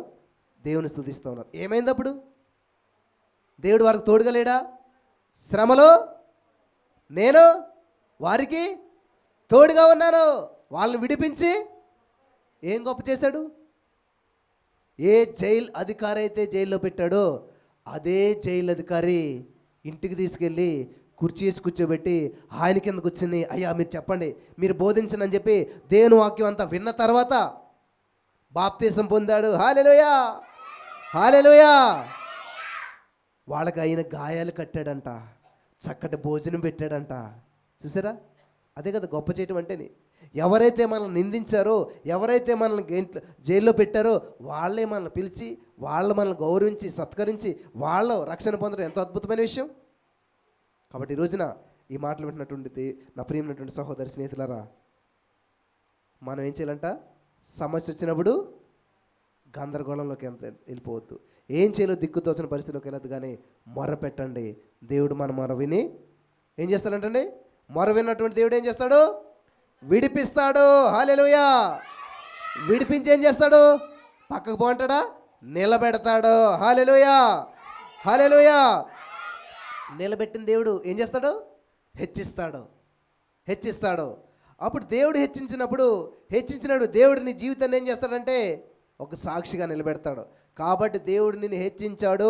దేవుని స్తుతిస్తూ ఉన్నారు. ఏమైంది అప్పుడు? దేవుడు వారికి తోడుగా లేడా? శ్రమలో నేను వారికి తోడుగా ఉన్నాను. వాళ్ళని విడిపించి ఏం గొప్ప చేశాడు? ఏ జైలు అధికారి అయితే జైల్లో పెట్టాడో అదే జైలు అధికారి ఇంటికి తీసుకెళ్ళి కుర్చీ వేసి కూర్చోబెట్టి ఆయన కింద కూర్చుని, అయ్యా మీరు చెప్పండి, మీరు బోధించనని చెప్పి దేవుని వాక్యం అంతా విన్న తర్వాత బాప్తీసం పొందాడు. హల్లెలూయా, హల్లెలూయా. వాళ్ళకి అయిన గాయాలు కట్టాడంట, చక్కటి భోజనం పెట్టాడంట. చూసారా? అదే కదా గొప్ప చేయటం అంటేనే. ఎవరైతే మనల్ని నిందించారో, ఎవరైతే మనల్ని జైల్లో పెట్టారో వాళ్ళే మనల్ని పిలిచి, వాళ్ళు మనల్ని గౌరవించి సత్కరించి వాళ్ళు రక్షణ పొందడం ఎంతో అద్భుతమైన విషయం. కాబట్టి ఈ రోజున ఈ మాటలు వింటున్నటువంటి నా ప్రియమైనటువంటి సహోదరి స్నేహితులారా, మనం ఏం చేయాలంట? సమస్య వచ్చినప్పుడు గందరగోళంలోకి వెళ్ళిపోవద్దు. ఏం చేయాలో దిక్కుతోచిన పరిస్థితిలోకి వెళ్ళదు, కానీ మొర పెట్టండి. దేవుడు మన మొర విని ఏం చేస్తాడంటండి? మొర విన్నటువంటి దేవుడు ఏం చేస్తాడు? విడిపిస్తాడు. హల్లెలూయా. విడిపించి ఏం చేస్తాడు? పక్కకు పోంటాడా? నిలబెడతాడు. హల్లెలూయా, హల్లెలూయా. నిలబెట్టిన దేవుడు ఏం చేస్తాడు? హెచ్చిస్తాడు, హెచ్చిస్తాడు. అప్పుడు దేవుడు హెచ్చించినాడు దేవుడు నీ జీవితాన్ని ఏం చేస్తాడంటే ఒక సాక్షిగా నిలబెడతాడు. కాబట్టి దేవుడు నిన్ను హెచ్చించాడు,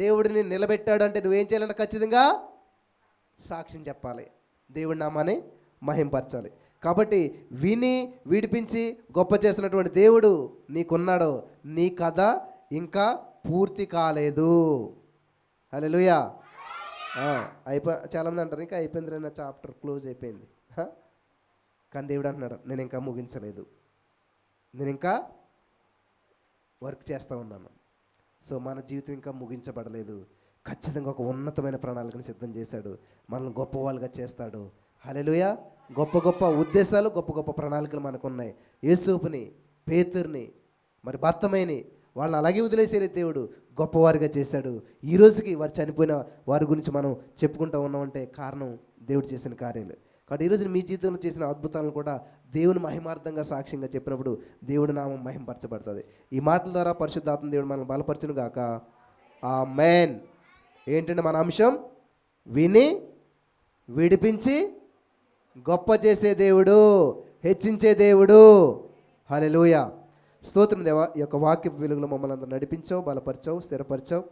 దేవుడు నిన్ను నిలబెట్టాడు అంటే నువ్వేం చేయాలంటే ఖచ్చితంగా సాక్ష్యం చెప్పాలి, దేవుడి నామాన్ని మహింపరచాలి. కాబట్టి విని విడిపించి గొప్ప చేసినటువంటి దేవుడు నీకున్నాడు. నీ కథ ఇంకా పూర్తి కాలేదు. హల్లెలూయా. చాలామంది అంటారు ఇంకా అయిపోయింది, నా చాప్టర్ క్లోజ్ అయిపోయింది. కానీ దేవుడు అంటున్నాడు, నేను ఇంకా ముగించలేదు, నేను ఇంకా వర్క్ చేస్తూ ఉన్నాను. సో మన జీవితం ఇంకా ముగించబడలేదు. ఖచ్చితంగా ఒక ఉన్నతమైన ప్రణాళికను సిద్ధం చేశాడు, మనల్ని గొప్ప వాళ్ళుగా చేస్తాడు. హల్లెలూయా. గొప్ప గొప్ప ఉద్దేశాలు, గొప్ప గొప్ప ప్రణాళికలు మనకున్నాయి. యేసూపుని, పేతుర్ని, మరి బత్తమైని వాళ్ళని అలాగే వదిలేసే దేవుడు గొప్పవారిగా చేశాడు. ఈ రోజుకి వారు చనిపోయిన వారి గురించి మనం చెప్పుకుంటూ ఉన్నామంటే కారణం దేవుడు చేసిన కార్యాలు. కాబట్టి ఈరోజు మీ జీవితంలో చేసిన అద్భుతాలను కూడా దేవుని మహిమార్థంగా సాక్ష్యంగా చెప్పినప్పుడు దేవుడి నామం మహింపరచబడుతుంది. ఈ మాటల ద్వారా పరిశుద్ధాత్మ దేవుడు మనల్ని బలపరచును గాక. ఆమేన్. ఏంటంటే మన అంశం విని విడిపించి గొప్ప చేసే దేవుడు, హెచ్చించే దేవుడు. హల్లెలూయా. స్తోత్రం దేవా. ఈ యొక్క వాక్య వెలుగులో మమ్మల్ని అందరూ నడిపించావు, బలపరిచావు, స్థిరపరిచావు.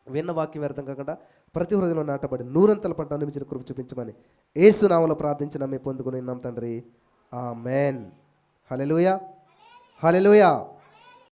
విన్న వాక్యం వ్యర్థం కాకుండా ప్రతి హృదయంలో నాటబడి నూరంతల పంట అనిపించిన కృప చూపించమని యేసు నామములో ప్రార్థించి నమ్మి పొందుకుని ఉన్నాం తండ్రి. ఆమేన్. హల్లెలూయా, హల్లెలూయా.